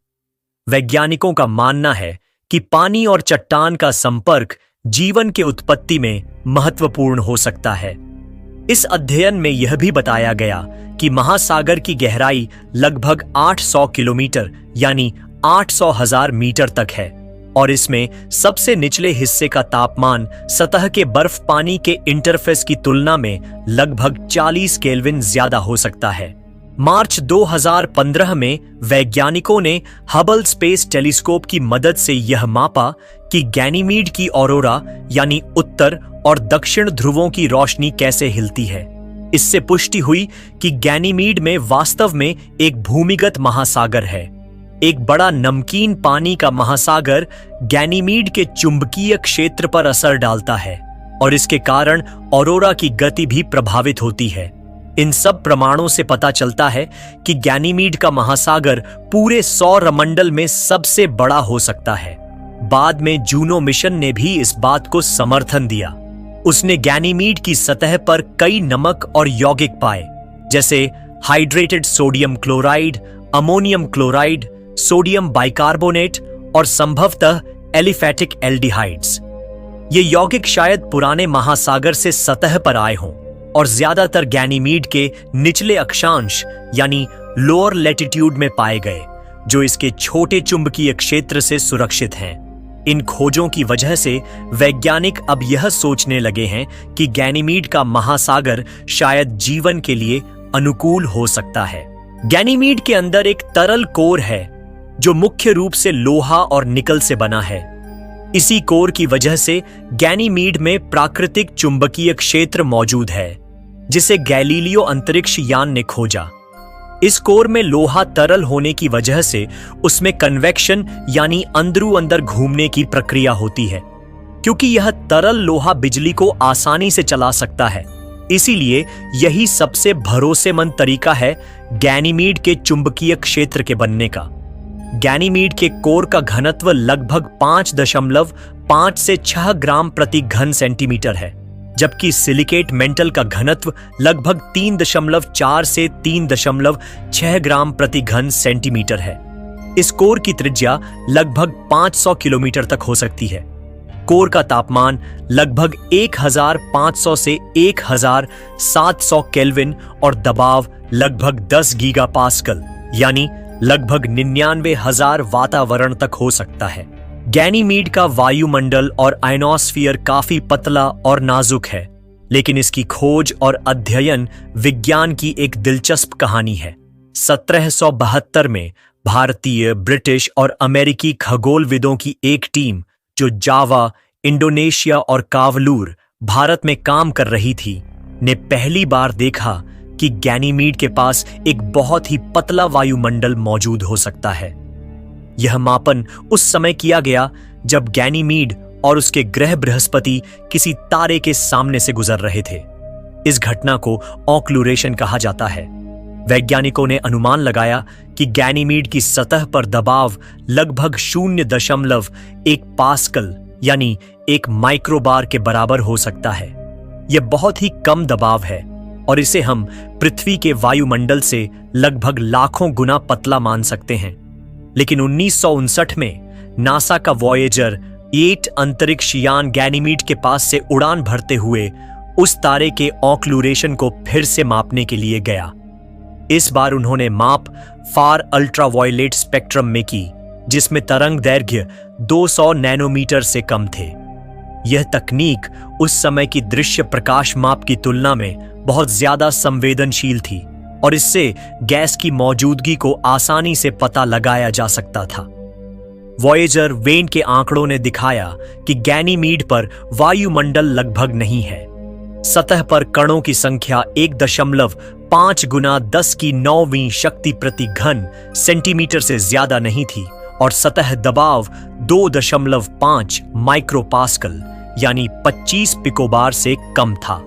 वैज्ञानिकों का मानना है कि पानी और चट्टान का संपर्क जीवन के उत्पत्ति में महत्वपूर्ण हो सकता है। इस अध्ययन में यह भी बताया गया कि महासागर की गहराई लगभग 800 किलोमीटर यानी 800,000 मीटर तक है और इसमें सबसे निचले हिस्से का तापमान सतह के बर्फ पानी के इंटरफेस की तुलना में लगभग 40 केल्विन ज्यादा हो सकता है। मार्च 2015 में वैज्ञानिकों ने हबल स्पेस टेलीस्कोप की मदद से यह मापा कि गैनीमीड की ऑरोरा यानी उत्तर और दक्षिण ध्रुवों की रोशनी कैसे हिलती है। इससे पुष्टि हुई कि गैनीमीड में वास्तव में एक भूमिगत महासागर है। एक बड़ा नमकीन पानी का महासागर गैनीमीड के चुंबकीय क्षेत्र पर असर डालता है और इसके कारण ऑरोरा की गति भी प्रभावित होती है। इन सब प्रमाणों से पता चलता है कि गैनीमीड का महासागर पूरे सौरमंडल में सबसे बड़ा हो सकता है। बाद में जूनो मिशन ने भी इस बात को समर्थन दिया। उसने गैनीमीड की सतह पर कई नमक और यौगिक पाए, जैसे hydrated sodium chloride, ammonium chloride, sodium bicarbonate और संभवतः एलिफैटिक एल्डिहाइड्स। ये यौगिक शायद पुराने महासागर से सतह पर आए हों और ज्यादातर गैनीमीड के निचले अक्षांश यानी लोअर लैटिट्यूड में पाए गए, जो इसके छोटे चुंबकीय क्षेत्र से सुरक्षित हैं। इन खोजों की वजह से वैज्ञानिक अब यह सोचने लगे हैं कि गैनीमीड का महासागर शायद जीवन के लिए अनुकूल हो सकता है। गैनीमीड के अंदर एक तरल कोर है जो मुख्य रूप से लोहा और निकल से बना है। इसी कोर की वजह से गैनीमीड में प्राकृतिक चुंबकीय क्षेत्र मौजूद है, जिसे गैलीलियो अंतरिक्ष यान ने खोजा। इस कोर में लोहा तरल होने की वजह से उसमें कन्वेक्शन यानी अंदरू अंदर घूमने की प्रक्रिया होती है। क्योंकि यह तरल लोहा बिजली को आसानी से चला सकता है, इसीलिए यही सबसे भरोसेमंद तरीका है गैनीमीड के चुंबकीय क्षेत्र के बनने का। गैनीमीड के कोर का घनत्व लगभग 5.5 से 6 ग्राम प्रति घन सेंटीमीटर है, जबकि सिलिकेट मेंटल का घनत्व लगभग 3.4 से 3.6 ग्राम प्रति घन सेंटीमीटर है। इस कोर की त्रिज्या लगभग 500 किलोमीटर तक हो सकती है। कोर का तापमान लगभग 1500 से 1700 केल्विन और दबाव लगभग 10 गीगापास्कल यानी लगभग 99,000 वातावरण तक हो सकता है। गैनीमीड का वायुमंडल और आयनोस्फीयर काफी पतला और नाजुक है, लेकिन इसकी खोज और अध्ययन विज्ञान की एक दिलचस्प कहानी है। 1772 में भारतीय, ब्रिटिश और अमेरिकी खगोलविदों की एक टीम जो जावा, इंडोनेशिया और कावलूर, भारत में काम कर रही थी, ने पहली बार देखा कि गैनीमीड के पास एक बहुत ही पतला वायुमंडल मौजूद हो सकता है। यह मापन उस समय किया गया जब गैनीमीड और उसके ग्रह बृहस्पति किसी तारे के सामने से गुजर रहे थे। इस घटना को ऑक्लूरेशन कहा जाता है। वैज्ञानिकों ने अनुमान लगाया कि गैनीमीड की सतह पर दबाव लगभग 0.1 पास्कल यानी 1 माइक्रोबार के बराबर हो सकता है। यह बहुत ही कम दबाव है और इसे हम पृथ्वी के वायुमंडल से लगभग लाखों गुना पतला मान सकते हैं। लेकिन 1959 में नासा का वॉयेजर 8 अंतरिक्ष यान गैनीमीड के पास से उड़ान भरते हुए उस तारे के ऑक्लूरेशन को फिर से मापने के लिए गया। इस बार उन्होंने माप फार अल्ट्रावायलेट स्पेक्ट्रम में की, जिसमें तरंग दैर्घ्य 200 नैनोमीटर से कम थे। यह तकनीक उस समय की दृश्य प्रकाश माप की तुलना में बहुत ज्यादा संवेदनशील थी और इससे गैस की मौजूदगी को आसानी से पता लगाया जा सकता था। वॉयेजर वेन के आंकड़ों ने दिखाया कि गैनीमीड पर वायुमंडल लगभग नहीं है। सतह पर कणों की संख्या 1.5 गुना 10⁹ शक्ति प्रति घन सेंटीमीटर से ज्यादा नहीं थी और सतह दबाव 2.5 माइक्रोपास्कल यानी 25 पिकोबार से कम था।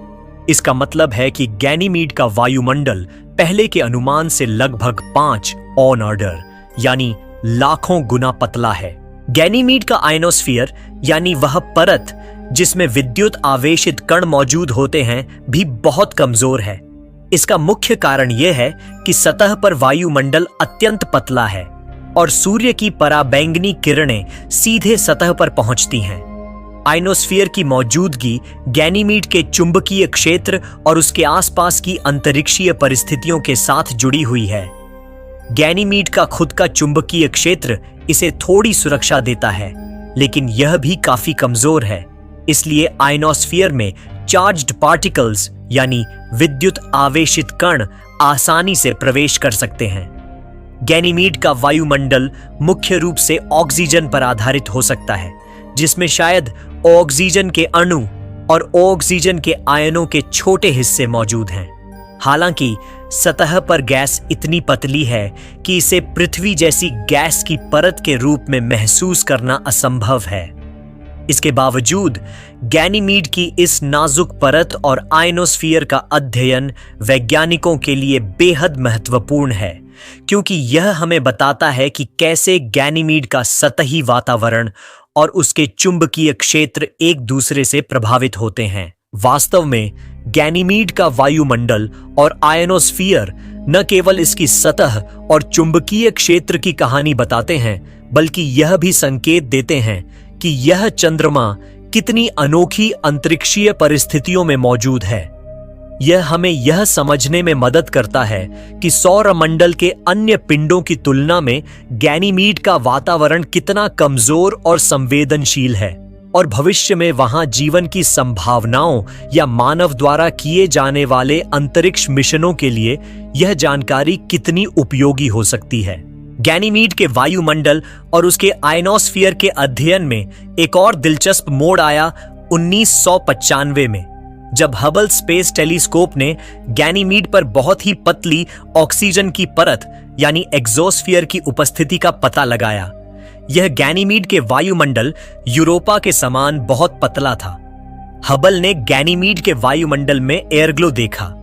इसका मतलब है कि गैनीमीड का वायुमंडल पहले के अनुमान से लगभग 5 ऑन ऑर्डर यानी लाखों गुना पतला है। गैनीमीड का आयनोस्फीयर यानी वह परत जिसमें विद्युत आवेशित कण मौजूद होते हैं भी बहुत कमजोर है। इसका मुख्य कारण यह है कि सतह पर वायुमंडल अत्यंत पतला है और सूर्य की पराबैंगनी किरणें सीधे सतह पर पहुंचती हैं। आयनोस्फीयर की मौजूदगी गैनीमीड के चुंबकीय क्षेत्र और उसके आसपास की अंतरिक्षीय परिस्थितियों के साथ जुड़ी हुई है। गैनीमीड का खुद का चुंबकीय क्षेत्र इसे थोड़ी सुरक्षा देता है, लेकिन यह भी काफी कमजोर है। इसलिए आयनोस्फीयर में चार्ज्ड पार्टिकल्स यानी विद्युत आवेशित कण आसानी से प्रवेश कर सकते हैं। गैनीमीड का वायुमंडल मुख्य रूप से ऑक्सीजन पर आधारित हो सकता है, जिसमें शायद ऑक्सीजन के अणु और ऑक्सीजन के आयनों के छोटे हिस्से मौजूद हैं। हालांकि सतह पर गैस इतनी पतली है कि इसे पृथ्वी जैसी गैस की परत के रूप में महसूस करना असंभव है। इसके बावजूद गैनीमीड की इस नाजुक परत और आयनोस्फीयर का अध्ययन वैज्ञानिकों के लिए बेहद महत्वपूर्ण है, क्योंकि यह हमें बताता है कि कैसे गैनीमीड का सतही वातावरण और उसके चुंबकीय क्षेत्र एक दूसरे से प्रभावित होते हैं। वास्तव में गैनीमीड का वायुमंडल और आयनोस्फीयर न केवल इसकी सतह और चुंबकीय क्षेत्र की कहानी बताते हैं, बल्कि यह भी संकेत देते हैं कि यह चंद्रमा कितनी अनोखी अंतरिक्षीय परिस्थितियों में मौजूद है। यह हमें यह समझने में मदद करता है कि सौरमंडल के अन्य पिंडों की तुलना में गैनीमीड का वातावरण कितना कमजोर और संवेदनशील है, और भविष्य में वहां जीवन की संभावनाओं या मानव द्वारा किए जाने वाले अंतरिक्ष मिशनों के लिए यह जानकारी कितनी उपयोगी हो सकती है। गैनीमीड के वायुमंडल और उसके आयनोस्फीयर के अध्ययन में एक और दिलचस्प मोड़ आया 1995 में, जब हबल स्पेस टेलीस्कोप ने गैनीमीड पर बहुत ही पतली ऑक्सीजन की परत यानी एक्सोस्फीयर की उपस्थिति का पता लगाया। यह गैनीमीड के वायुमंडल यूरोपा के समान बहुत पतला था। हबल ने गैनीमीड के वायुमंडल में एयरग्लो देखा,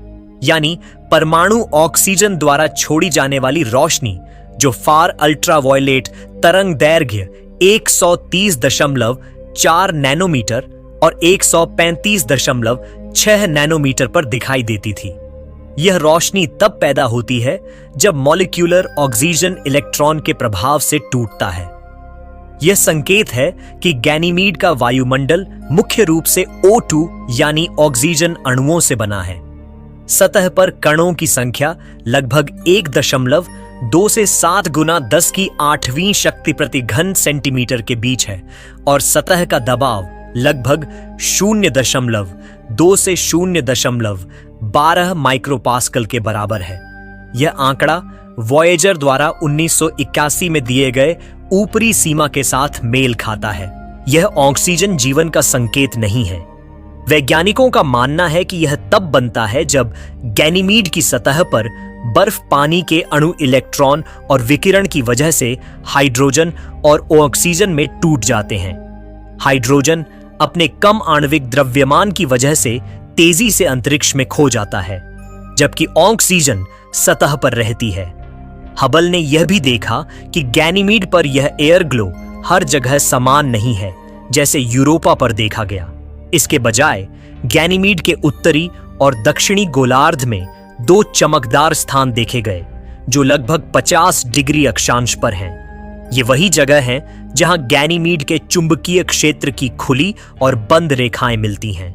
यानी परमाणु ऑक्सीजन द्वारा छोड़ी जाने वाली रोशनी, जो फार अल्ट्रावायलेट तरंग दैर्घ्य 130.4 नैनोमीटर और 135.6 नैनोमीटर पर दिखाई देती थी। यह रोशनी तब पैदा होती है जब मॉलिक्यूलर ऑक्सीजन इलेक्ट्रॉन के प्रभाव से टूटता है। यह संकेत है कि गैनीमीड का वायुमंडल मुख्य रूप से O2 यानी ऑक्सीजन अणुओं से बना है। सतह पर कणों की संख्या लगभग 1.2 से 7 गुना 10 की 8वीं शक्ति प्रति घन सेंटीमीटर के बीच है, और सतह का दबाव लगभग 0.2 से 0.12 माइक्रोपास्कल के बराबर है। यह आंकड़ा वॉयेजर द्वारा 1981 में दिए गए ऊपरी सीमा के साथ मेल खाता है। यह ऑक्सीजन जीवन का संकेत नहीं है। वैज्ञानिकों का मानना है कि यह तब बनता है जब गैनीमीड की सतह पर बर्फ पानी के अणु इलेक्ट्रॉन और विकिरण की वजह से हाइड्रोजन और ऑक्सीजन में टूट जाते हैं। हाइड्रोजन अपने कम आणविक द्रव्यमान की वजह से तेजी से अंतरिक्ष में खो जाता है, जबकि ऑक्सीजन सतह पर रहती है। हबल ने यह भी देखा कि गैनीमीड पर यह एयर ग्लो हर जगह समान नहीं है, जैसे यूरोपा पर देखा गया। इसके बजाय गैनीमीड के उत्तरी और दक्षिणी गोलार्ध में 2 चमकदार स्थान देखे गए, जो लगभग 50 डिग्री अक्षांश पर हैं। ये वही जगह है जहां गैनीमीड के चुंबकीय क्षेत्र की खुली और बंद रेखाएं मिलती हैं।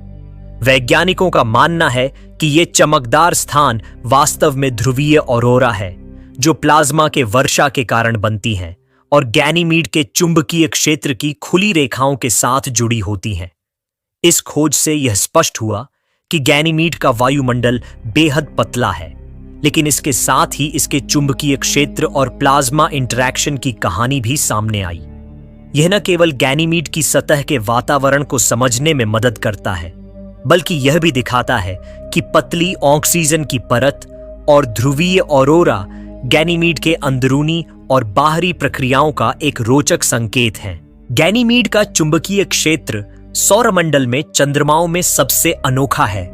वैज्ञानिकों का मानना है कि ये चमकदार स्थान वास्तव में ध्रुवीय ऑरोरा है, जो प्लाज्मा के वर्षा के कारण बनती हैं और गैनीमीड के चुंबकीय क्षेत्र की खुली रेखाओं के साथ जुड़ी होती हैं। इस खोज से यह स्पष्ट हुआ कि गैनीमीड का वायुमंडल बेहद पतला है, लेकिन इसके साथ ही इसके चुंबकीय क्षेत्र और प्लाज्मा इंटरैक्शन की कहानी भी सामने आई। यह न केवल गैनीमीड की सतह के वातावरण को समझने में मदद करता है, बल्कि यह भी दिखाता है कि पतली ऑक्सीजन की परत और ध्रुवीय ऑरोरा गैनीमीड के अंदरूनी और बाहरी प्रक्रियाओं का एक रोचक संकेत है। गैनीमीड का चुंबकीय क्षेत्र सौरमंडल में चंद्रमाओं में सबसे अनोखा है।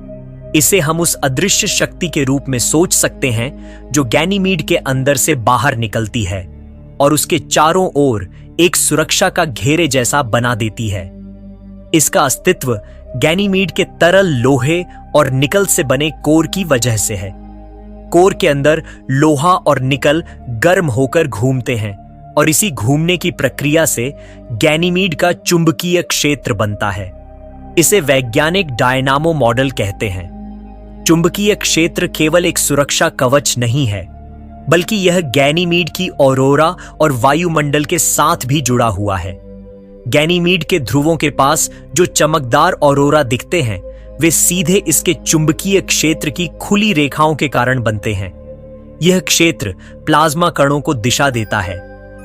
इसे हम उस अदृश्य शक्ति के रूप में सोच सकते हैं जो गैनीमीड के अंदर से बाहर निकलती है और उसके चारों ओर एक सुरक्षा का घेरे जैसा बना देती है। इसका अस्तित्व गैनीमीड के तरल लोहे और निकल से बने कोर की वजह से है। कोर के अंदर लोहा और निकल गर्म होकर घूमते हैं और इसी घूमने की प्रक्रिया से गैनीमीड का चुंबकीय क्षेत्र बनता है। इसे वैज्ञानिक डायनामो मॉडल कहते हैं। चुंबकीय क्षेत्र केवल एक सुरक्षा कवच नहीं है, बल्कि यह गैनीमीड की ऑरोरा और वायुमंडल के साथ भी जुड़ा हुआ है। गैनीमीड के ध्रुवों के पास जो चमकदार ऑरोरा दिखते हैं, वे सीधे इसके चुंबकीय क्षेत्र की खुली रेखाओं के कारण बनते हैं। यह क्षेत्र प्लाज्मा कणों को दिशा देता है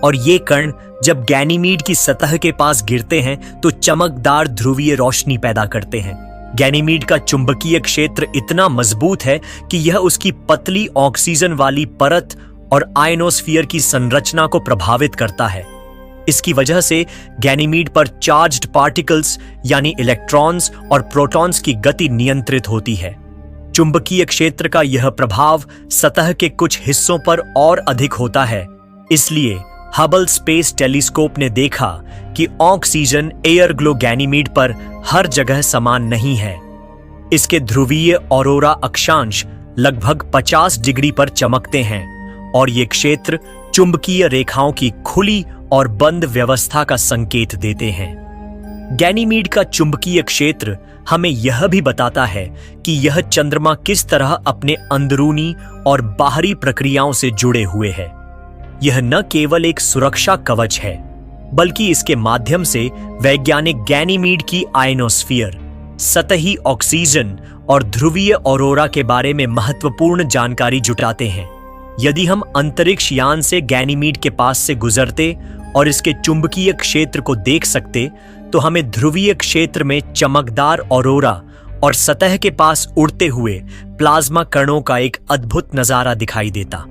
और ये कण जब गैनीमीड की सतह के पास गिरते हैं तो चमकदार ध्रुवीय रोशनी पैदा करते हैं। गैनीमीड का चुंबकीय क्षेत्र इतना मजबूत है कि यह उसकी पतली ऑक्सीजन वाली परत और आयनोस्फीयर की संरचना को प्रभावित करता है। इसकी वजह से गैनीमीड पर चार्ज्ड पार्टिकल्स यानी इलेक्ट्रॉन्स और प्रोटॉन्स की गति नियंत्रित होती है। चुंबकीय क्षेत्र का यह प्रभाव सतह के कुछ हिस्सों पर और अधिक होता है। इसलिए हबल स्पेस टेलीस्कोप ने देखा कि ऑक्सीजन एयर ग्लो गैनीमीड पर हर जगह समान नहीं है। इसके ध्रुवीय ऑरोरा अक्षांश लगभग 50 डिग्री पर चमकते हैं और ये क्षेत्र चुंबकीय रेखाओं की खुली और बंद व्यवस्था का संकेत देते हैं। गैनीमीड का चुंबकीय क्षेत्र हमें यह भी बताता है कि यह चंद्रमा किस तरह अपने अंदरूनी और बाहरी प्रक्रियाओं से जुड़े हुए है। यह न केवल एक सुरक्षा कवच है, बल्कि इसके माध्यम से वैज्ञानिक गैनीमीड की आयनोस्फीयर, सतही ऑक्सीजन और ध्रुवीय ऑरोरा के बारे में महत्वपूर्ण जानकारी जुटाते हैं। यदि हम अंतरिक्ष यान से गैनीमीड के पास से गुजरते और इसके चुंबकीय क्षेत्र को देख सकते, तो हमें ध्रुवीय क्षेत्र में चमकदार ऑरोरा और सतह के पास उड़ते हुए प्लाज्मा कणों का एक अद्भुत नजारा दिखाई देता।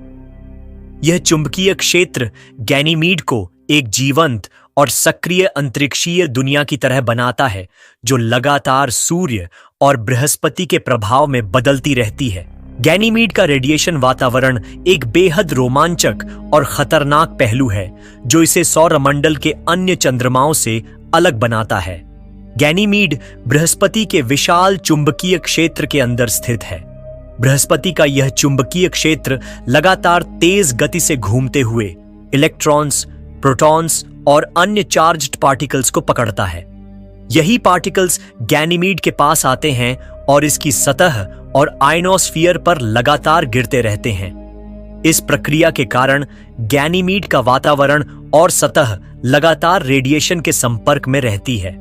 यह चुंबकीय क्षेत्र गैनीमीड को एक जीवंत और सक्रिय अंतरिक्षीय दुनिया की तरह बनाता है, जो लगातार सूर्य और बृहस्पति के प्रभाव में बदलती रहती है। गैनीमीड का रेडिएशन वातावरण एक बेहद रोमांचक और खतरनाक पहलू है, जो इसे सौरमंडल के अन्य चंद्रमाओं से अलग बनाता है। गैनीमीड बृहस्पति के विशाल चुंबकीय क्षेत्र के अंदर स्थित है। बृहस्पति का यह चुंबकीय क्षेत्र लगातार तेज गति से घूमते हुए इलेक्ट्रॉन्स, प्रोटॉन्स और अन्य चार्ज्ड पार्टिकल्स को पकड़ता है। यही पार्टिकल्स गैनीमीड के पास आते हैं और इसकी सतह और आयनोस्फीयर पर लगातार गिरते रहते हैं। इस प्रक्रिया के कारण गैनीमीड का वातावरण और सतह लगातार रेडिएशन के संपर्क में रहती है।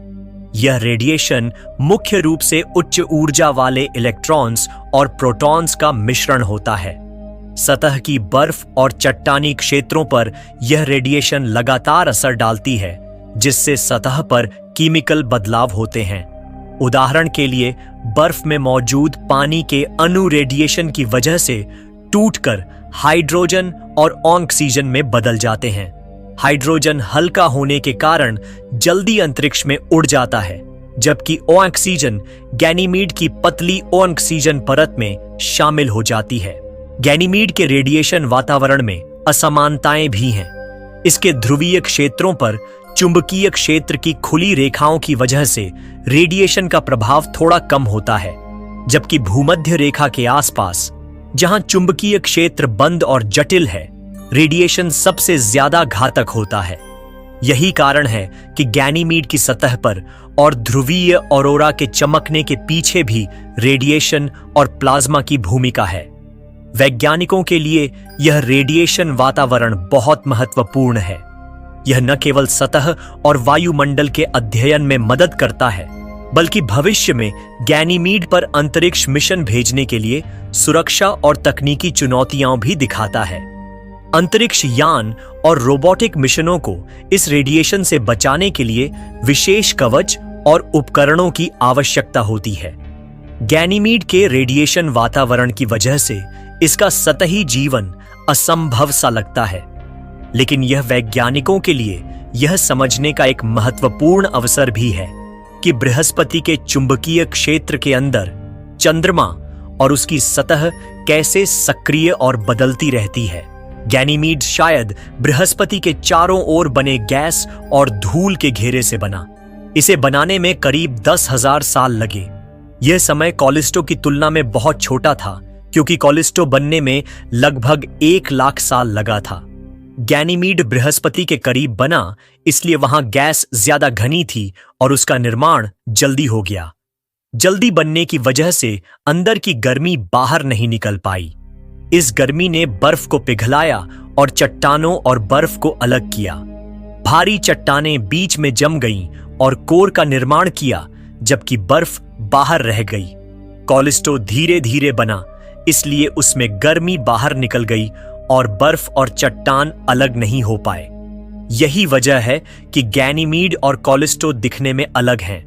यह रेडिएशन मुख्य रूप से उच्च ऊर्जा वाले इलेक्ट्रॉन्स और प्रोटॉन्स का मिश्रण होता है। सतह की बर्फ और चट्टानी क्षेत्रों पर यह रेडिएशन लगातार असर डालती है, जिससे सतह पर केमिकल बदलाव होते हैं। उदाहरण के लिए, बर्फ में मौजूद पानी के अणु रेडिएशन की वजह से टूटकर हाइड्रोजन और ऑक्सीजन में बदल जाते हैं। हाइड्रोजन हल्का होने के कारण जल्दी अंतरिक्ष में उड़ जाता है, जबकि ऑक्सीजन गैनीमीड की पतली ऑक्सीजन परत में शामिल हो जाती है। गैनीमीड के रेडिएशन वातावरण में असमानताएं भी हैं। इसके ध्रुवीय क्षेत्रों पर चुंबकीय क्षेत्र की खुली रेखाओं की वजह से रेडिएशन का प्रभाव थोड़ा कम होता है, जबकि भूमध्य रेखा के आसपास, जहां चुंबकीय क्षेत्र बंद और जटिल है, रेडिएशन सबसे ज्यादा घातक होता है। यही कारण है कि गैनीमीड की सतह पर और ध्रुवीय ऑरोरा के चमकने के पीछे भी रेडिएशन और प्लाज्मा की भूमिका है। वैज्ञानिकों के लिए यह रेडिएशन वातावरण बहुत महत्वपूर्ण है। यह न केवल सतह और वायुमंडल के अध्ययन में मदद करता है, बल्कि भविष्य में गैनीमीड पर अंतरिक्ष मिशन भेजने के लिए सुरक्षा और तकनीकी चुनौतियां भी दिखाता है। अंतरिक्ष यान और रोबोटिक मिशनों को इस रेडिएशन से बचाने के लिए विशेष कवच और उपकरणों की आवश्यकता होती है। गैनीमीड के रेडिएशन वातावरण की वजह से इसका सतही जीवन असंभव सा लगता है, लेकिन यह वैज्ञानिकों के लिए यह समझने का एक महत्वपूर्ण अवसर भी है कि बृहस्पति के चुंबकीय क्षेत्र के अंदर चंद्रमा और उसकी सतह कैसे सक्रिय और बदलती रहती है। गैनीमीड शायद बृहस्पति के चारों ओर बने गैस और धूल के घेरे से बना। इसे बनाने में करीब 10,000 साल लगे। यह समय कॉलिस्टो की तुलना में बहुत छोटा था, क्योंकि कॉलिस्टो बनने में लगभग 1 लाख साल लगा था। गैनीमीड बृहस्पति के करीब बना, इसलिए वहां गैस ज्यादा घनी थी और उसका निर्माण जल्दी हो गया। जल्दी बनने की वजह से अंदर की गर्मी बाहर नहीं निकल पाई। इस गर्मी ने बर्फ को पिघलाया और चट्टानों और बर्फ को अलग किया। भारी चट्टानें बीच में जम गईं और कोर का निर्माण किया, जबकि बर्फ बाहर रह गई। कॉलिस्टो धीरे धीरे बना, इसलिए उसमें गर्मी बाहर निकल गई और बर्फ और चट्टान अलग नहीं हो पाए। यही वजह है कि गैनीमीड और कॉलिस्टो दिखने में अलग हैं,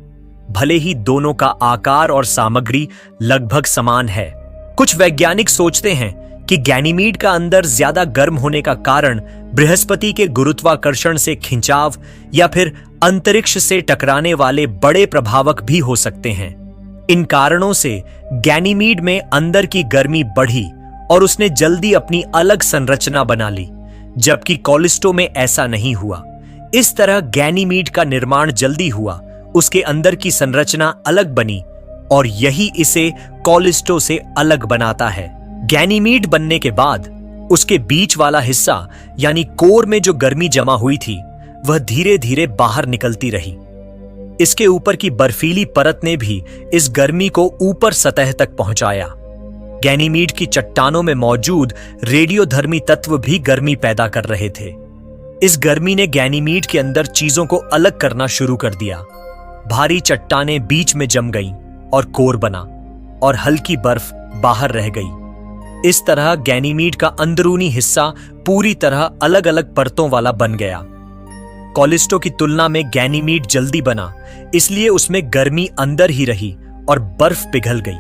भले ही दोनों का आकार और सामग्री लगभग समान है। कुछ वैज्ञानिक सोचते हैं कि गैनीमीड का अंदर ज्यादा गर्म होने का कारण बृहस्पति के गुरुत्वाकर्षण से खिंचाव या फिर अंतरिक्ष से टकराने वाले बड़े प्रभावक भी हो सकते हैं। इन कारणों से गैनीमीड में अंदर की गर्मी बढ़ी और उसने जल्दी अपनी अलग संरचना बना ली, जबकि कॉलिस्टो में ऐसा नहीं हुआ। इस तरह गैनीमीड का निर्माण जल्दी हुआ, उसके अंदर की संरचना अलग बनी और यही इसे कॉलिस्टो से अलग बनाता है। गैनीमीड बनने के बाद उसके बीच वाला हिस्सा यानी कोर में जो गर्मी जमा हुई थी वह धीरे धीरे बाहर निकलती रही। इसके ऊपर की बर्फीली परत ने भी इस गर्मी को ऊपर सतह तक पहुंचाया। गैनीमीड की चट्टानों में मौजूद रेडियोधर्मी तत्व भी गर्मी पैदा कर रहे थे। इस गर्मी ने गैनीमीड के अंदर चीजों को अलग करना शुरू कर दिया। भारी चट्टानें बीच में जम गईं और कोर बना और हल्की बर्फ बाहर रह गई। इस तरह गैनीमीड का अंदरूनी हिस्सा पूरी तरह अलग अलग परतों वाला बन गया। कॉलिस्टो की तुलना में गैनीमीड जल्दी बना, इसलिए उसमें गर्मी अंदर ही रही और बर्फ पिघल गई।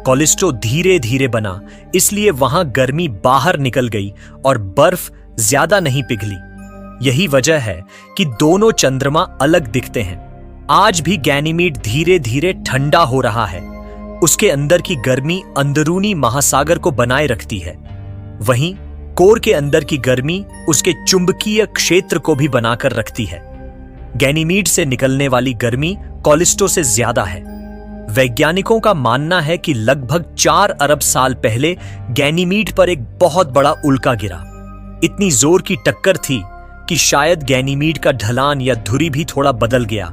कॉलिस्टो धीरे धीरे बना, इसलिए वहां गर्मी बाहर निकल गई और बर्फ ज्यादा नहीं पिघली। यही वजह है कि दोनों चंद्रमा अलग दिखते हैं। आज भी गैनीमीड धीरे धीरे ठंडा हो रहा है। उसके अंदर की गर्मी अंदरूनी महासागर को बनाए रखती है। वहीं कोर के अंदर की गर्मी उसके चुंबकीय क्षेत्र को भी बनाकर रखती है। गैनीमीड से निकलने वाली गर्मी कॉलिस्टो से ज्यादा है। वैज्ञानिकों का मानना है कि लगभग 4 अरब साल पहले गैनीमीड पर एक बहुत बड़ा उल्का गिरा। इतनी जोर की टक्कर थी कि शायद गैनीमीड का ढलान या धुरी भी थोड़ा बदल गया।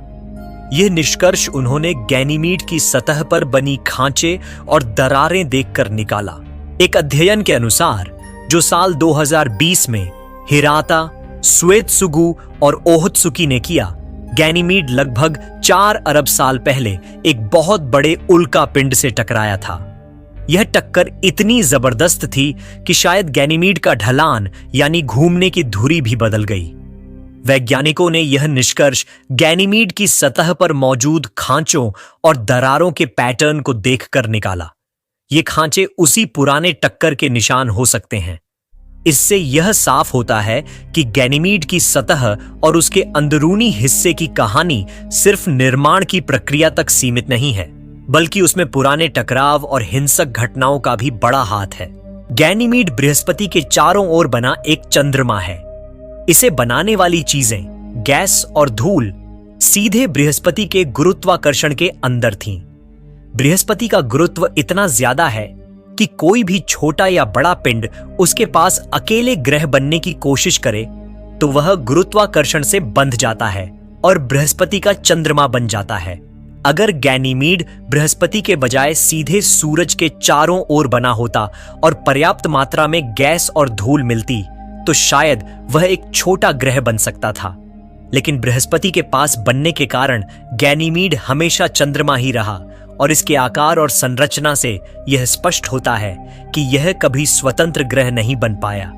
यह निष्कर्ष उन्होंने गैनीमीड की सतह पर बनी खांचे और दरारें देखकर निकाला। एक अध्ययन के अनुसार जो साल 2020 में हिराता, श्वेतसुगु और ओहोत्सुकी ने किया, गैनीमीड लगभग 4 अरब साल पहले एक बहुत बड़े उल्का पिंड से टकराया था। यह टक्कर इतनी जबरदस्त थी कि शायद गैनीमीड का ढलान यानी घूमने की धुरी भी बदल गई। वैज्ञानिकों ने यह निष्कर्ष गैनीमीड की सतह पर मौजूद खांचों और दरारों के पैटर्न को देखकर निकाला। ये खांचे उसी पुराने टक्कर के निशान हो सकते हैं। इससे यह साफ होता है कि गैनीमीड की सतह और उसके अंदरूनी हिस्से की कहानी सिर्फ निर्माण की प्रक्रिया तक सीमित नहीं है, बल्कि उसमें पुराने टकराव और हिंसक घटनाओं का भी बड़ा हाथ है। गैनीमीड बृहस्पति के चारों ओर बना एक चंद्रमा है। इसे बनाने वाली चीजें, गैस और धूल, सीधे बृहस्पति के गुरुत्वाकर्षण के अंदर थीं। बृहस्पति का गुरुत्व इतना ज्यादा है कि कोई भी छोटा या बड़ा पिंड उसके पास अकेले ग्रह बनने की कोशिश करे तो वह गुरुत्वाकर्षण से बंध जाता है और बृहस्पति का चंद्रमा बन जाता है। अगर गैनीमीड बृहस्पति के बजाय सीधे सूरज के चारों ओर बना होता और पर्याप्त मात्रा में गैस और धूल मिलती तो शायद वह एक छोटा ग्रह बन सकता था। लेकिन बृहस्पति के पास बनने के कारण गैनीमीड हमेशा चंद्रमा ही रहा और इसके आकार और संरचना से यह स्पष्ट होता है कि यह कभी स्वतंत्र ग्रह नहीं बन पाया।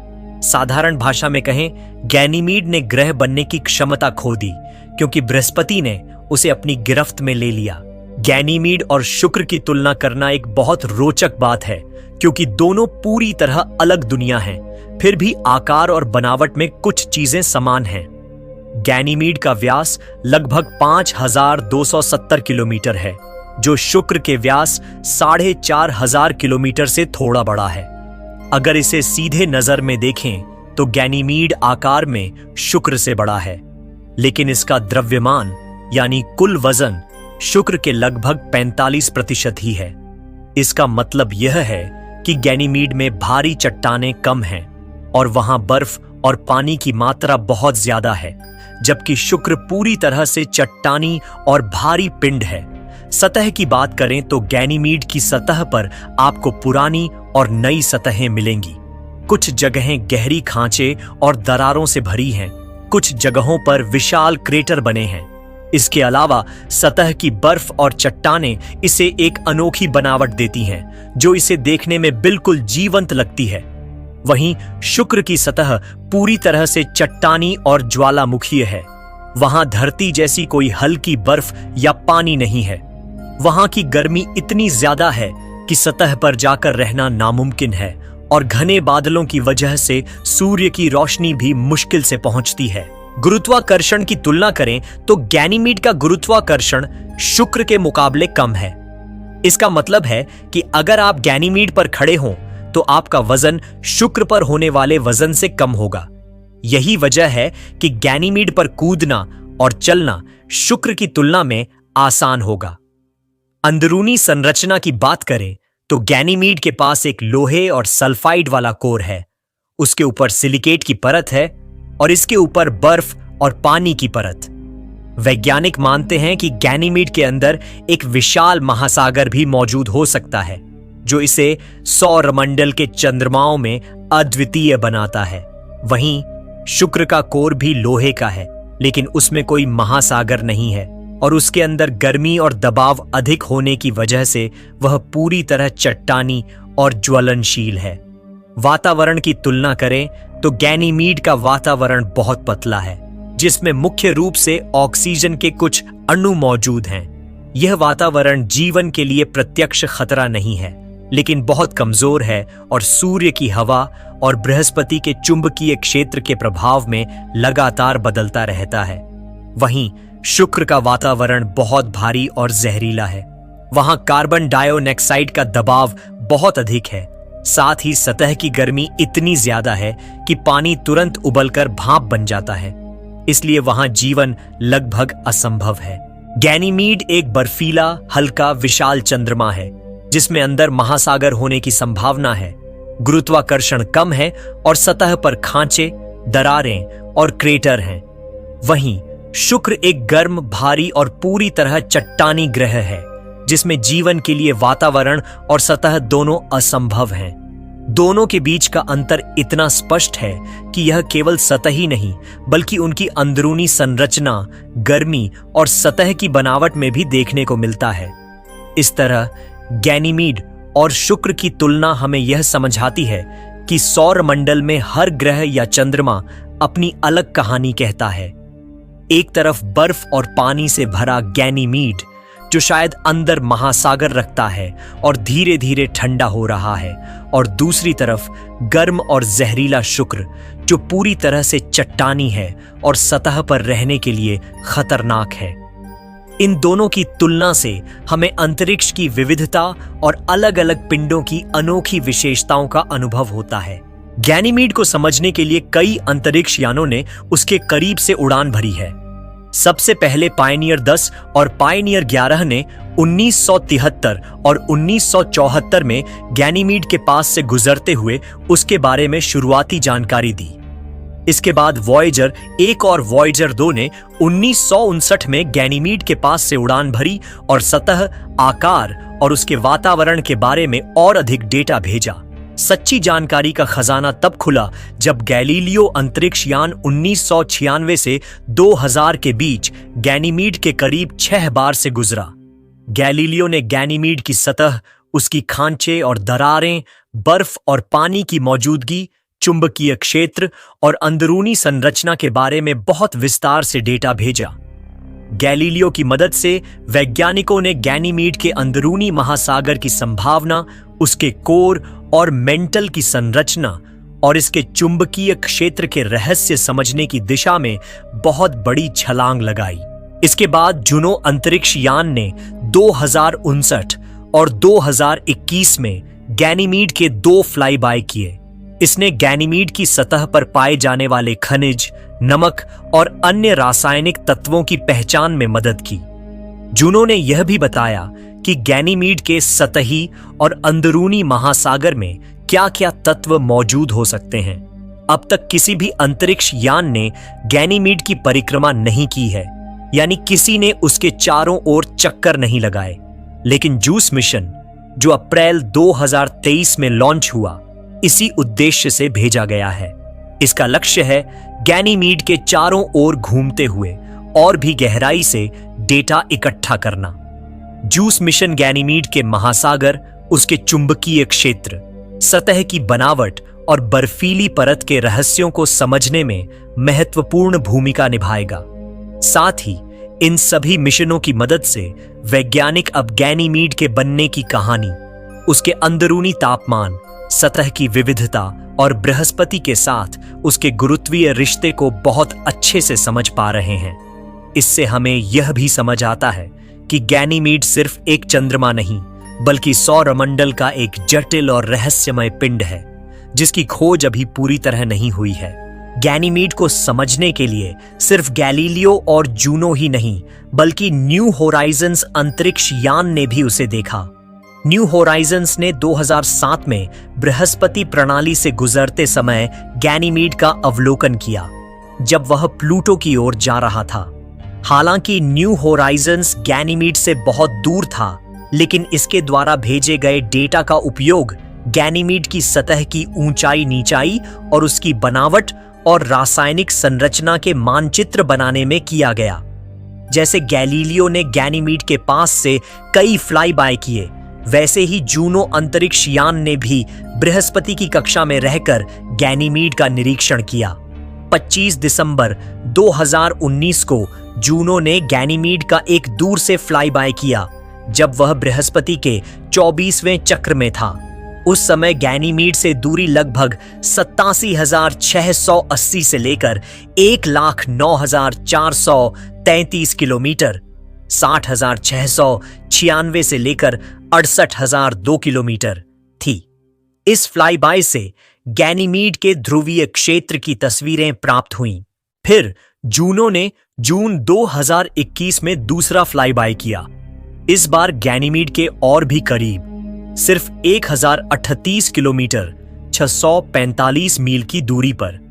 साधारण भाषा में कहें, गैनीमीड ने ग्रह बनने की क्षमता खो दी क्योंकि बृहस्पति ने उसे अपनी गिरफ्त में ले लिया। गैनीमीड और शुक्र की तुलना करना एक बहुत रोचक बात है क्योंकि दोनों पूरी तरह अलग दुनिया हैं, फिर भी आकार और बनावट में कुछ चीजें समान हैं। गैनीमीड का व्यास लगभग 5270 किलोमीटर है, जो शुक्र के व्यास 4500 किलोमीटर से थोड़ा बड़ा है। अगर इसे सीधे नजर में देखें तो गैनीमीड आकार में शुक्र से बड़ा है, लेकिन इसका द्रव्यमान यानी कुल वजन शुक्र के लगभग 45% ही है। इसका मतलब यह है कि गैनीमीड में भारी चट्टानें कम हैं और वहां बर्फ और पानी की मात्रा बहुत ज्यादा है, जबकि शुक्र पूरी तरह से चट्टानी और भारी पिंड है। सतह की बात करें तो गैनीमीड की सतह पर आपको पुरानी और नई सतहें मिलेंगी। कुछ जगहें गहरी खांचे और दरारों से भरी हैं, कुछ जगहों पर विशाल क्रेटर बने हैं। इसके अलावा सतह की बर्फ और चट्टानें इसे एक अनोखी बनावट देती हैं, जो इसे देखने में बिल्कुल जीवंत लगती है। वहीं शुक्र की सतह पूरी तरह से चट्टानी और ज्वालामुखीय है। वहां धरती जैसी कोई हल्की बर्फ या पानी नहीं है। वहां की गर्मी इतनी ज्यादा है कि सतह पर जाकर रहना नामुमकिन है और घने बादलों की वजह से सूर्य की रोशनी भी मुश्किल से पहुंचती है। गुरुत्वाकर्षण की तुलना करें तो गैनीमीड का गुरुत्वाकर्षण शुक्र के मुकाबले कम है। इसका मतलब है कि अगर आप गैनीमीड पर खड़े हों तो आपका वजन शुक्र पर होने वाले वजन से कम होगा। यही वजह है कि गैनीमीड पर कूदना और चलना शुक्र की तुलना में आसान होगा। अंदरूनी संरचना की बात करें तो गैनीमीड के पास एक लोहे और सल्फाइड वाला कोर है। उसके ऊपर सिलिकेट की परत है और इसके ऊपर बर्फ और पानी की परत। वैज्ञानिक मानते हैं कि गैनीमीड के अंदर एक विशाल महासागर भी मौजूद हो सकता है, जो इसे सौरमंडल के चंद्रमाओं में अद्वितीय बनाता है। वहीं शुक्र का कोर भी लोहे का है, लेकिन उसमें कोई महासागर नहीं है और उसके अंदर गर्मी और दबाव अधिक होने की वजह से वह पूरी तरह चट्टानी और ज्वलनशील है। वातावरण की तुलना करें तो गैनीमीड का वातावरण बहुत पतला है, जिसमें मुख्य रूप से ऑक्सीजन के कुछ अणु मौजूद हैं। यह वातावरण जीवन के लिए प्रत्यक्ष खतरा नहीं है, लेकिन बहुत कमजोर है और सूर्य की हवा और बृहस्पति के चुंबकीय क्षेत्र के प्रभाव में लगातार बदलता रहता है। वहीं शुक्र का वातावरण बहुत भारी और जहरीला है। वहां कार्बन डाइऑक्साइड का दबाव बहुत अधिक है। साथ ही सतह की गर्मी इतनी ज्यादा है कि पानी तुरंत उबलकर भाप बन जाता है। इसलिए वहां जीवन लगभग असंभव है। गैनीमीड एक बर्फीला, हल्का, विशाल चंद्रमा है, जिसमें अंदर महासागर होने की संभावना है। गुरुत्वाकर्षण कम है और सतह पर खांचे, दरारें और क्रेटर हैं। वहीं शुक्र एक गर्म, भारी और पूरी तरह चट्टानी ग्रह है, जिसमें जीवन के लिए वातावरण और सतह दोनों असंभव हैं। दोनों के बीच का अंतर इतना स्पष्ट है कि यह केवल सतह ही नहीं, बल्कि उनकी अंदरूनी संरचना, गर्मी और सतह की बनावट में भी देखने को मिलता है। इस तरह गैनीमीड और शुक्र की तुलना हमें यह समझाती है कि सौरमंडल में हर ग्रह या चंद्रमा अपनी अलग कहानी कहता है। एक तरफ बर्फ और पानी से भरा गैनीमीड, जो शायद अंदर महासागर रखता है और धीरे धीरे ठंडा हो रहा है, और दूसरी तरफ गर्म और जहरीला शुक्र, जो पूरी तरह से चट्टानी है और सतह पर रहने के लिए खतरनाक है। इन दोनों की तुलना से हमें अंतरिक्ष की विविधता और अलग अलग पिंडों की अनोखी विशेषताओं का अनुभव होता है। गैनीमीड को समझने के लिए कई अंतरिक्ष यानों ने उसके करीब से उड़ान भरी है। सबसे पहले पायनियर 10 और पायनियर 11 ने 1973 और 1974 में गैनीमीड के पास से गुजरते हुए उसके बारे में शुरुआती जानकारी दी। इसके बाद वॉयेजर 1 और वॉयेजर 2 ने 1959 में गैनीमीड के पास से उड़ान भरी और सतह, आकार और उसके वातावरण के बारे में और अधिक डेटा भेजा। सच्ची जानकारी का खजाना तब खुला जब गैलीलियो अंतरिक्ष यान 1996 से 2000 के बीच गैनीमीड के करीब 6 बार से गुजरा। गैलीलियो ने गैनीमीड की सतह, उसकी खांचे और दरारें, बर्फ और पानी की मौजूदगी, चुंबकीय क्षेत्र और अंदरूनी संरचना के बारे में बहुत विस्तार से डेटा भेजा। गैलीलियो की मदद से वैज्ञानिकों ने गैनीमीड के अंदरूनी महासागर की संभावना, उसके कोर और मेंटल की संरचना और इसके चुंबकीय क्षेत्र के रहस्य समझने की दिशा में बहुत बड़ी छलांग लगाई। इसके बाद जूनो अंतरिक्ष यान ने 2059 और 2021 में गैनीमीड के 2 फ्लाई बाय किए। इसने गैनीमीड की सतह पर पाए जाने वाले खनिज, नमक और अन्य रासायनिक तत्वों की पहचान में मदद की। जूनो ने यह भी बताया कि गैनीमीड के सतही और अंदरूनी महासागर में क्या-क्या तत्व मौजूद हो सकते हैं। अब तक किसी भी अंतरिक्ष यान ने गैनीमीड की परिक्रमा नहीं की है, यानी किसी ने उसके चारों ओर चक्कर नहीं लगाए। लेकिन जूस मिशन, जो अप्रैल 2023 में लॉन्च हुआ, इसी उद्देश्य से भेजा गया है। इसका लक्ष्य है गैनीमीड के चारों ओर घूमते हुए और भी गहराई से डेटा इकट्ठा करना। जूस मिशन गैनीमीड के महासागर, उसके चुंबकीय क्षेत्र, सतह की बनावट और बर्फीली परत के रहस्यों को समझने में महत्वपूर्ण भूमिका निभाएगा। साथ ही इन सभी मिशनों की मदद से वैज्ञानिक अब गैनीमीड के बनने की कहानी, उसके अंदरूनी तापमान, सतह की विविधता और बृहस्पति के साथ उसके गुरुत्वीय रिश्ते को बहुत अच्छे से समझ पा रहे हैं। इससे हमें यह भी समझ आता है कि गैनीमीड सिर्फ एक चंद्रमा नहीं, बल्कि सौरमंडल का एक जटिल और रहस्यमय पिंड है, जिसकी खोज अभी पूरी तरह नहीं हुई है। गैनीमीड को समझने के लिए सिर्फ गैलीलियो और जूनो ही नहीं, बल्कि न्यू होराइजन्स अंतरिक्ष यान ने भी उसे देखा। न्यू होराइजन्स ने 2007 में बृहस्पति प्रणाली से गुजरते समय गैनीमीड का अवलोकन किया, जब वह प्लूटो की ओर जा रहा था। हालांकि न्यू होराइजन्स गैनीमीड से बहुत दूर था, लेकिन इसके द्वारा भेजे गए डेटा का उपयोग गैनीमीड की सतह की ऊंचाई नीचाई और उसकी बनावट और रासायनिक संरचना के मानचित्र बनाने में किया गया। जैसे गैलीलियो ने गैनीमीड के पास से कई फ्लाई बाय किए, वैसे ही जूनो अंतरिक्ष यान ने भी बृहस्पति की कक्षा में रहकर गैनीमीड का निरीक्षण किया। 25 दिसंबर 2019 को जूनो ने गैनीमीड का एक दूर से फ्लाई बाय किया, जब वह बृहस्पति के 24वें चक्र में था। उस समय गैनीमीड से दूरी लगभग 87,680 से लेकर 1,09,433 किलोमीटर, 60,696 से लेकर 68,002 किलोमीटर थी। इस फ्लाई बाय से गैनीमीड के ध्रुवीय क्षेत्र की तस्वीरें प्राप्त हुईं। फिर जूनो ने जून 2021 में दूसरा फ्लाई बाय किया, इस बार गैनीमीड के और भी करीब, सिर्फ 1038 किलोमीटर 645 मील की दूरी पर।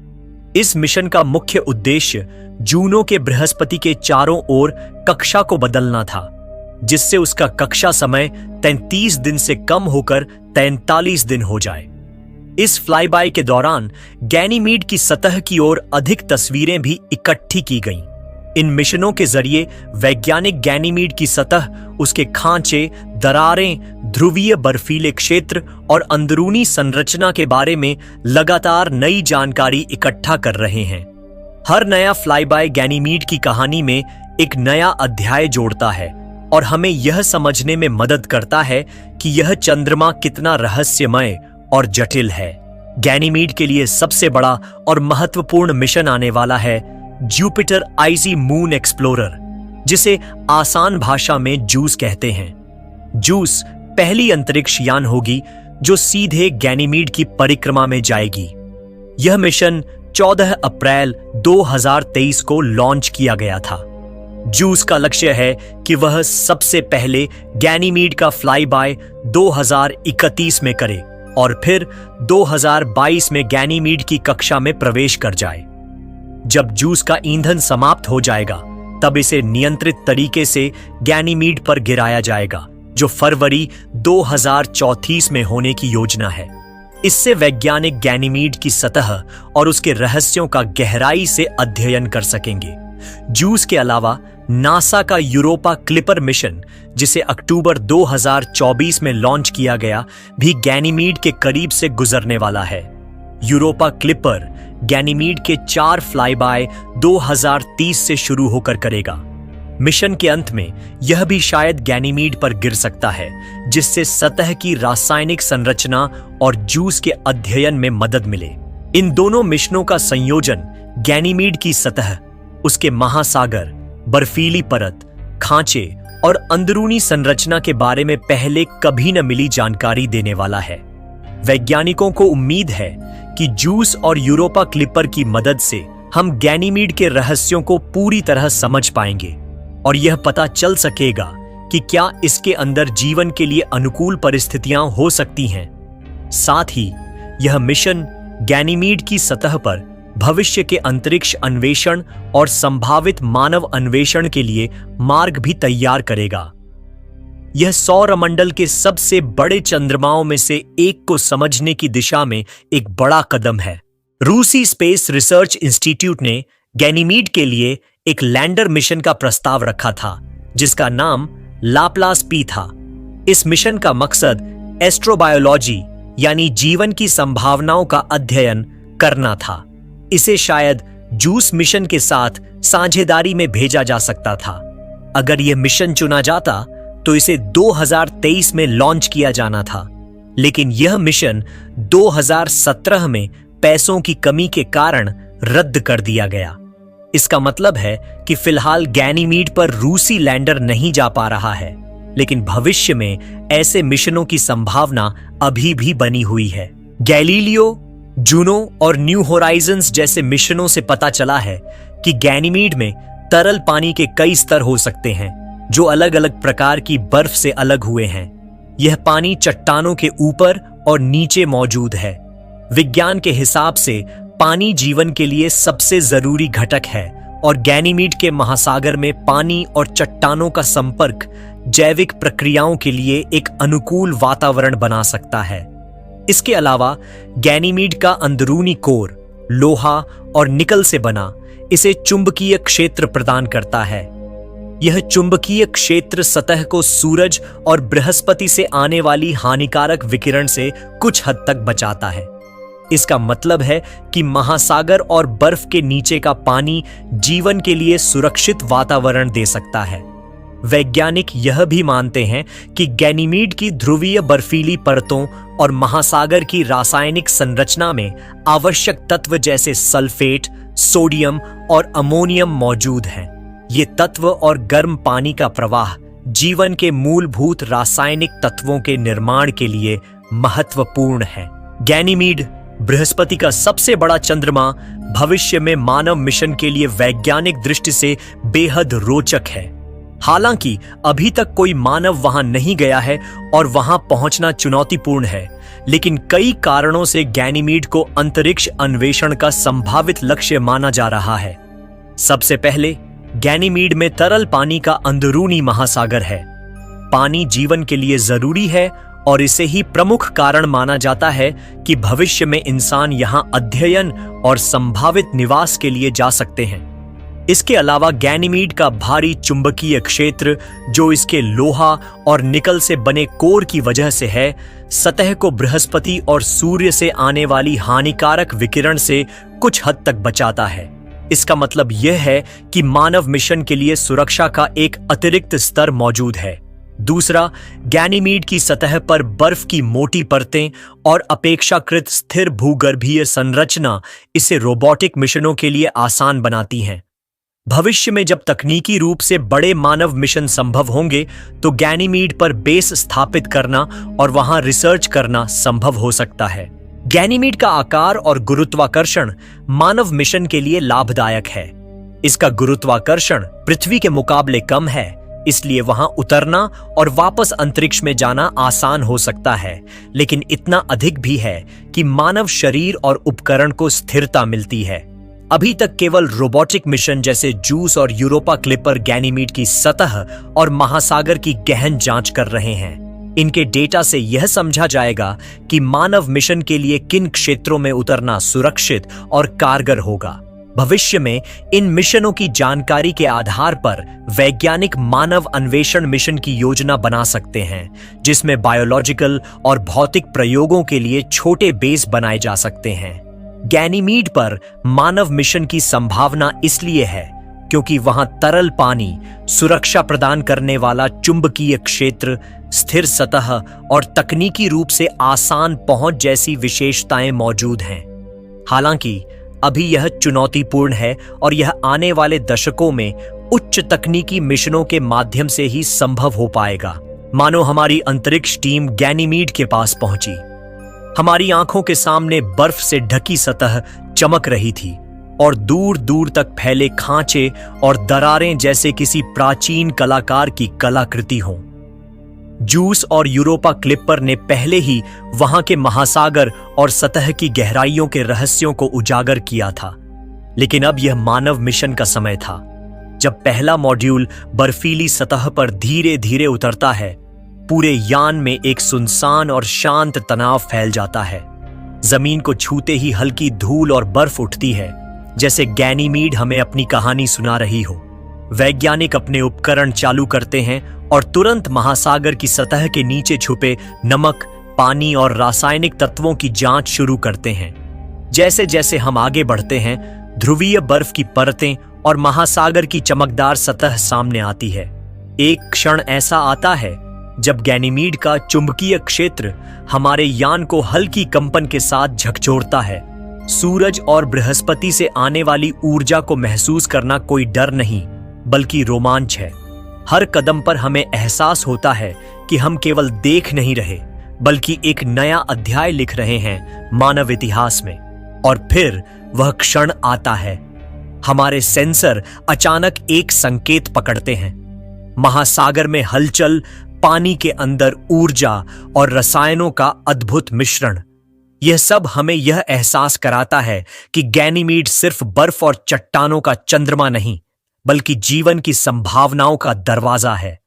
इस मिशन का मुख्य उद्देश्य जूनो के बृहस्पति के चारों ओर कक्षा को बदलना था, जिससे उसका कक्षा समय 33 दिन से कम होकर 43 दिन हो जाए। इस फ्लाईबाय के दौरान गैनीमीड की सतह की ओर अधिक तस्वीरें भी इकट्ठी की गईं। इन मिशनों के जरिए वैज्ञानिक गैनीमीड की सतह, उसके खांचे, दरारें, ध्रुवीय बर्फीले क्षेत्र और अंदरूनी संरचना के बारे में लगातार नई जानकारी इकट्ठा कर रहे हैं। हर नया फ्लाईबाय गैनीमीड की कहानी में एक नया अध्याय जोड़ता है और हमें यह समझने में मदद करता है कि यह चंद्रमा कितना रहस्यमय और जटिल है। गैनीमीड के लिए सबसे बड़ा और महत्वपूर्ण मिशन आने वाला है जुपिटर आइजी मून एक्सप्लोरर, जिसे आसान भाषा में जूस कहते हैं। जूस पहली अंतरिक्ष यान होगी जो सीधे गैनीमीड की परिक्रमा में जाएगी। यह मिशन 14 अप्रैल 2023 को लॉन्च किया गया था। जूस का लक्ष्य है कि वह सबसे पहले गैनीमीड का फ्लाईबाय 2031 में करे और फिर 2022 में गैनीमीड की कक्षा में प्रवेश कर जाए। जब जूस का ईंधन समाप्त हो जाएगा, तब इसे नियंत्रित तरीके से गैनीमीड पर गिराया जाएगा, जो फरवरी 2034 में होने की योजना है। इससे वैज्ञानिक गैनीमीड की सतह और उसके रहस्यों का गहराई से अध्ययन कर सकेंगे। जूस के अलावा नासा का यूरोपा क्लिपर मिशन, जिसे अक्टूबर 2024 में लॉन्च किया गया, भी गैनीमीड के करीब से गुजरने वाला है। यूरोपा क्लिपर गैनीमीड के 4 फ्लाईबाय 2030 से शुरू होकर करेगा। मिशन के अंत में यह भी शायद गैनीमीड पर गिर सकता है, जिससे सतह की रासायनिक संरचना और जूस के अध्ययन में मदद मिले। इन दोनों मिशनों का संयोजन गैनीमीड की सतह, उसके महासागर, बर्फीली परत, खांचे और अंदरूनी संरचना के बारे में पहले कभी न मिली जानकारी देने वाला है। वैज्ञानिकों को उम्मीद है कि जूस और यूरोपा क्लिपर की मदद से हम गैनीमीड के रहस्यों को पूरी तरह समझ पाएंगे और यह पता चल सकेगा कि क्या इसके अंदर जीवन के लिए अनुकूल परिस्थितियां हो सकती हैं। साथ ही यह मिशन गैनीमीड की सतह पर भविष्य के अंतरिक्ष अन्वेषण और संभावित मानव अन्वेषण के लिए मार्ग भी तैयार करेगा। यह सौरमंडल के सबसे बड़े चंद्रमाओं में से एक को समझने की दिशा में एक बड़ा कदम है। रूसी स्पेस रिसर्च इंस्टीट्यूट ने गैनीमीड के लिए एक लैंडर मिशन का प्रस्ताव रखा था, जिसका नाम लाप्लास पी था। इस मिशन का मकसद एस्ट्रोबायोलॉजी यानी जीवन की संभावनाओं का अध्ययन करना था। इसे शायद जूस मिशन के साथ साझेदारी में भेजा जा सकता था। अगर यह मिशन चुना जाता तो इसे 2023 में लॉन्च किया जाना था, लेकिन यह मिशन 2017 में पैसों की कमी के कारण रद्द कर दिया गया। इसका मतलब है कि फिलहाल गैनीमीड पर रूसी लैंडर नहीं जा पा रहा है, लेकिन भविष्य में ऐसे मिशनों की संभावना अभी भी बनी हुई है। गैलीलियो, जूनो और न्यू होराइजन्स जैसे मिशनों से पता चला है कि गैनीमीड में तरल पानी के कई स्तर हो सकते हैं जो अलग अलग प्रकार की बर्फ से अलग हुए हैं। यह पानी चट्टानों के ऊपर और नीचे मौजूद है। विज्ञान के हिसाब से पानी जीवन के लिए सबसे जरूरी घटक है और गैनीमीड के महासागर में पानी और चट्टानों का संपर्क जैविक प्रक्रियाओं के लिए एक अनुकूल वातावरण बना सकता है। इसके अलावा गैनीमीड का अंदरूनी कोर लोहा और निकल से बना इसे चुंबकीय क्षेत्र प्रदान करता है। यह चुंबकीय क्षेत्र सतह को सूरज और बृहस्पति से आने वाली हानिकारक विकिरण से कुछ हद तक बचाता है। इसका मतलब है कि महासागर और बर्फ के नीचे का पानी जीवन के लिए सुरक्षित वातावरण दे सकता है। वैज्ञानिक यह भी मानते हैं कि गैनीमीड की ध्रुवीय बर्फीली परतों और महासागर की रासायनिक संरचना में आवश्यक तत्व जैसे सल्फेट, सोडियम और अमोनियम मौजूद हैं। ये तत्व और गर्म पानी का प्रवाह जीवन के मूलभूत रासायनिक तत्वों के निर्माण के लिए महत्वपूर्ण है। गैनीमीड, बृहस्पति का सबसे बड़ा चंद्रमा, भविष्य में मानव मिशन के लिए वैज्ञानिक दृष्टि से बेहद रोचक है। हालांकि अभी तक कोई मानव वहां नहीं गया है और वहां पहुंचना चुनौतीपूर्ण है, लेकिन कई कारणों से गैनीमीड को अंतरिक्ष अन्वेषण का संभावित लक्ष्य माना जा रहा है। सबसे पहले, गैनीमीड में तरल पानी का अंदरूनी महासागर है। पानी जीवन के लिए जरूरी है और इसे ही प्रमुख कारण माना जाता है कि भविष्य में इंसान यहां अध्ययन और संभावित निवास के लिए जा सकते हैं। इसके अलावा गैनीमीड का भारी चुंबकीय क्षेत्र, जो इसके लोहा और निकल से बने कोर की वजह से है, सतह को बृहस्पति और सूर्य से आने वाली हानिकारक विकिरण से कुछ हद तक बचाता है। इसका मतलब यह है कि मानव मिशन के लिए सुरक्षा का एक अतिरिक्त स्तर मौजूद है। दूसरा, गैनीमीड की सतह पर बर्फ की मोटी परतें और अपेक्षाकृत स्थिर भूगर्भीय संरचना इसे रोबोटिक मिशनों के लिए आसान बनाती हैं। भविष्य में जब तकनीकी रूप से बड़े मानव मिशन संभव होंगे तो गैनीमीड पर बेस स्थापित करना और वहां रिसर्च करना संभव हो सकता है। गैनीमीड का आकार और गुरुत्वाकर्षण मानव मिशन के लिए लाभदायक है। इसका गुरुत्वाकर्षण पृथ्वी के मुकाबले कम है, इसलिए वहां उतरना और वापस अंतरिक्ष में जाना आसान हो सकता है, लेकिन इतना अधिक भी है कि मानव शरीर और उपकरण को स्थिरता मिलती है। अभी तक केवल रोबोटिक मिशन जैसे जूस और यूरोपा क्लिपर गैनीमीड की सतह और महासागर की गहन जांच कर रहे हैं। इनके डेटा से यह समझा जाएगा कि मानव मिशन के लिए किन क्षेत्रों में उतरना सुरक्षित और कारगर होगा। भविष्य में इन मिशनों की जानकारी के आधार पर वैज्ञानिक मानव अन्वेषण मिशन की योजना बना सकते हैं, जिसमें बायोलॉजिकल और भौतिक प्रयोगों के लिए छोटे बेस बनाए जा सकते हैं। गैनीमीड पर मानव मिशन की संभावना इसलिए है क्योंकि वहां तरल पानी, सुरक्षा प्रदान करने वाला चुंबकीय क्षेत्र, स्थिर सतह और तकनीकी रूप से आसान पहुंच जैसी विशेषताएं मौजूद हैं। हालांकि अभी यह चुनौतीपूर्ण है और यह आने वाले दशकों में उच्च तकनीकी मिशनों के माध्यम से ही संभव हो पाएगा। मानो हमारी अंतरिक्ष टीम गैनीमीड के पास पहुंची। हमारी आंखों के सामने बर्फ से ढकी सतह चमक रही थी और दूर दूर तक फैले खांचे और दरारें जैसे किसी प्राचीन कलाकार की कलाकृति हों। जूस और यूरोपा क्लिपर ने पहले ही वहां के महासागर और सतह की गहराइयों के रहस्यों को उजागर किया था, लेकिन अब यह मानव मिशन का समय था। जब पहला मॉड्यूल बर्फीली सतह पर धीरे धीरे उतरता है, पूरे यान में एक सुनसान और शांत तनाव फैल जाता है। जमीन को छूते ही हल्की धूल और बर्फ उठती है, जैसे गैनीमीड हमें अपनी कहानी सुना रही हो। वैज्ञानिक अपने उपकरण चालू करते हैं और तुरंत महासागर की सतह के नीचे छुपे नमक, पानी और रासायनिक तत्वों की जांच शुरू करते हैं। जैसे जैसे हम आगे बढ़ते हैं, ध्रुवीय बर्फ की परतें और महासागर की चमकदार सतह सामने आती है। एक क्षण ऐसा आता है जब गैनीमीड का चुंबकीय क्षेत्र हमारे यान को हल्की कंपन के साथ झकझोरता है। सूरज और बृहस्पति से आने वाली ऊर्जा को महसूस करना कोई डर नहीं, बल्कि रोमांच है। हर कदम पर हमें एहसास होता है कि हम केवल देख नहीं रहे, बल्कि एक नया अध्याय लिख रहे हैं मानव इतिहास में। और फिर वह क्षण आता है। हमारे सेंसर अचानक एक संकेत पकड़ते हैं। महासागर में हलचल, पानी के अंदर ऊर्जा और रसायनों का अद्भुत मिश्रण। यह सब हमें यह एहसास कराता है कि गैनीमीड सिर्फ बर्फ और चट्टानों का चंद्रमा नहीं, बल्कि जीवन की संभावनाओं का दरवाजा है।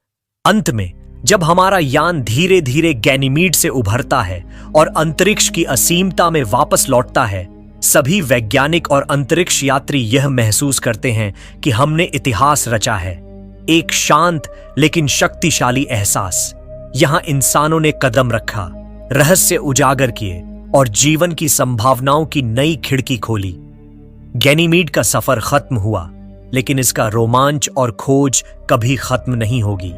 अंत में जब हमारा यान धीरे धीरे गैनीमीड से उभरता है और अंतरिक्ष की असीमता में वापस लौटता है, सभी वैज्ञानिक और अंतरिक्ष यात्री यह महसूस करते हैं कि हमने इतिहास रचा है। एक शांत लेकिन शक्तिशाली एहसास। यहां इंसानों ने कदम रखा, रहस्य उजागर किए और जीवन की संभावनाओं की नई खिड़की खोली। गैनीमीड का सफर खत्म हुआ, लेकिन इसका रोमांच और खोज कभी खत्म नहीं होगी।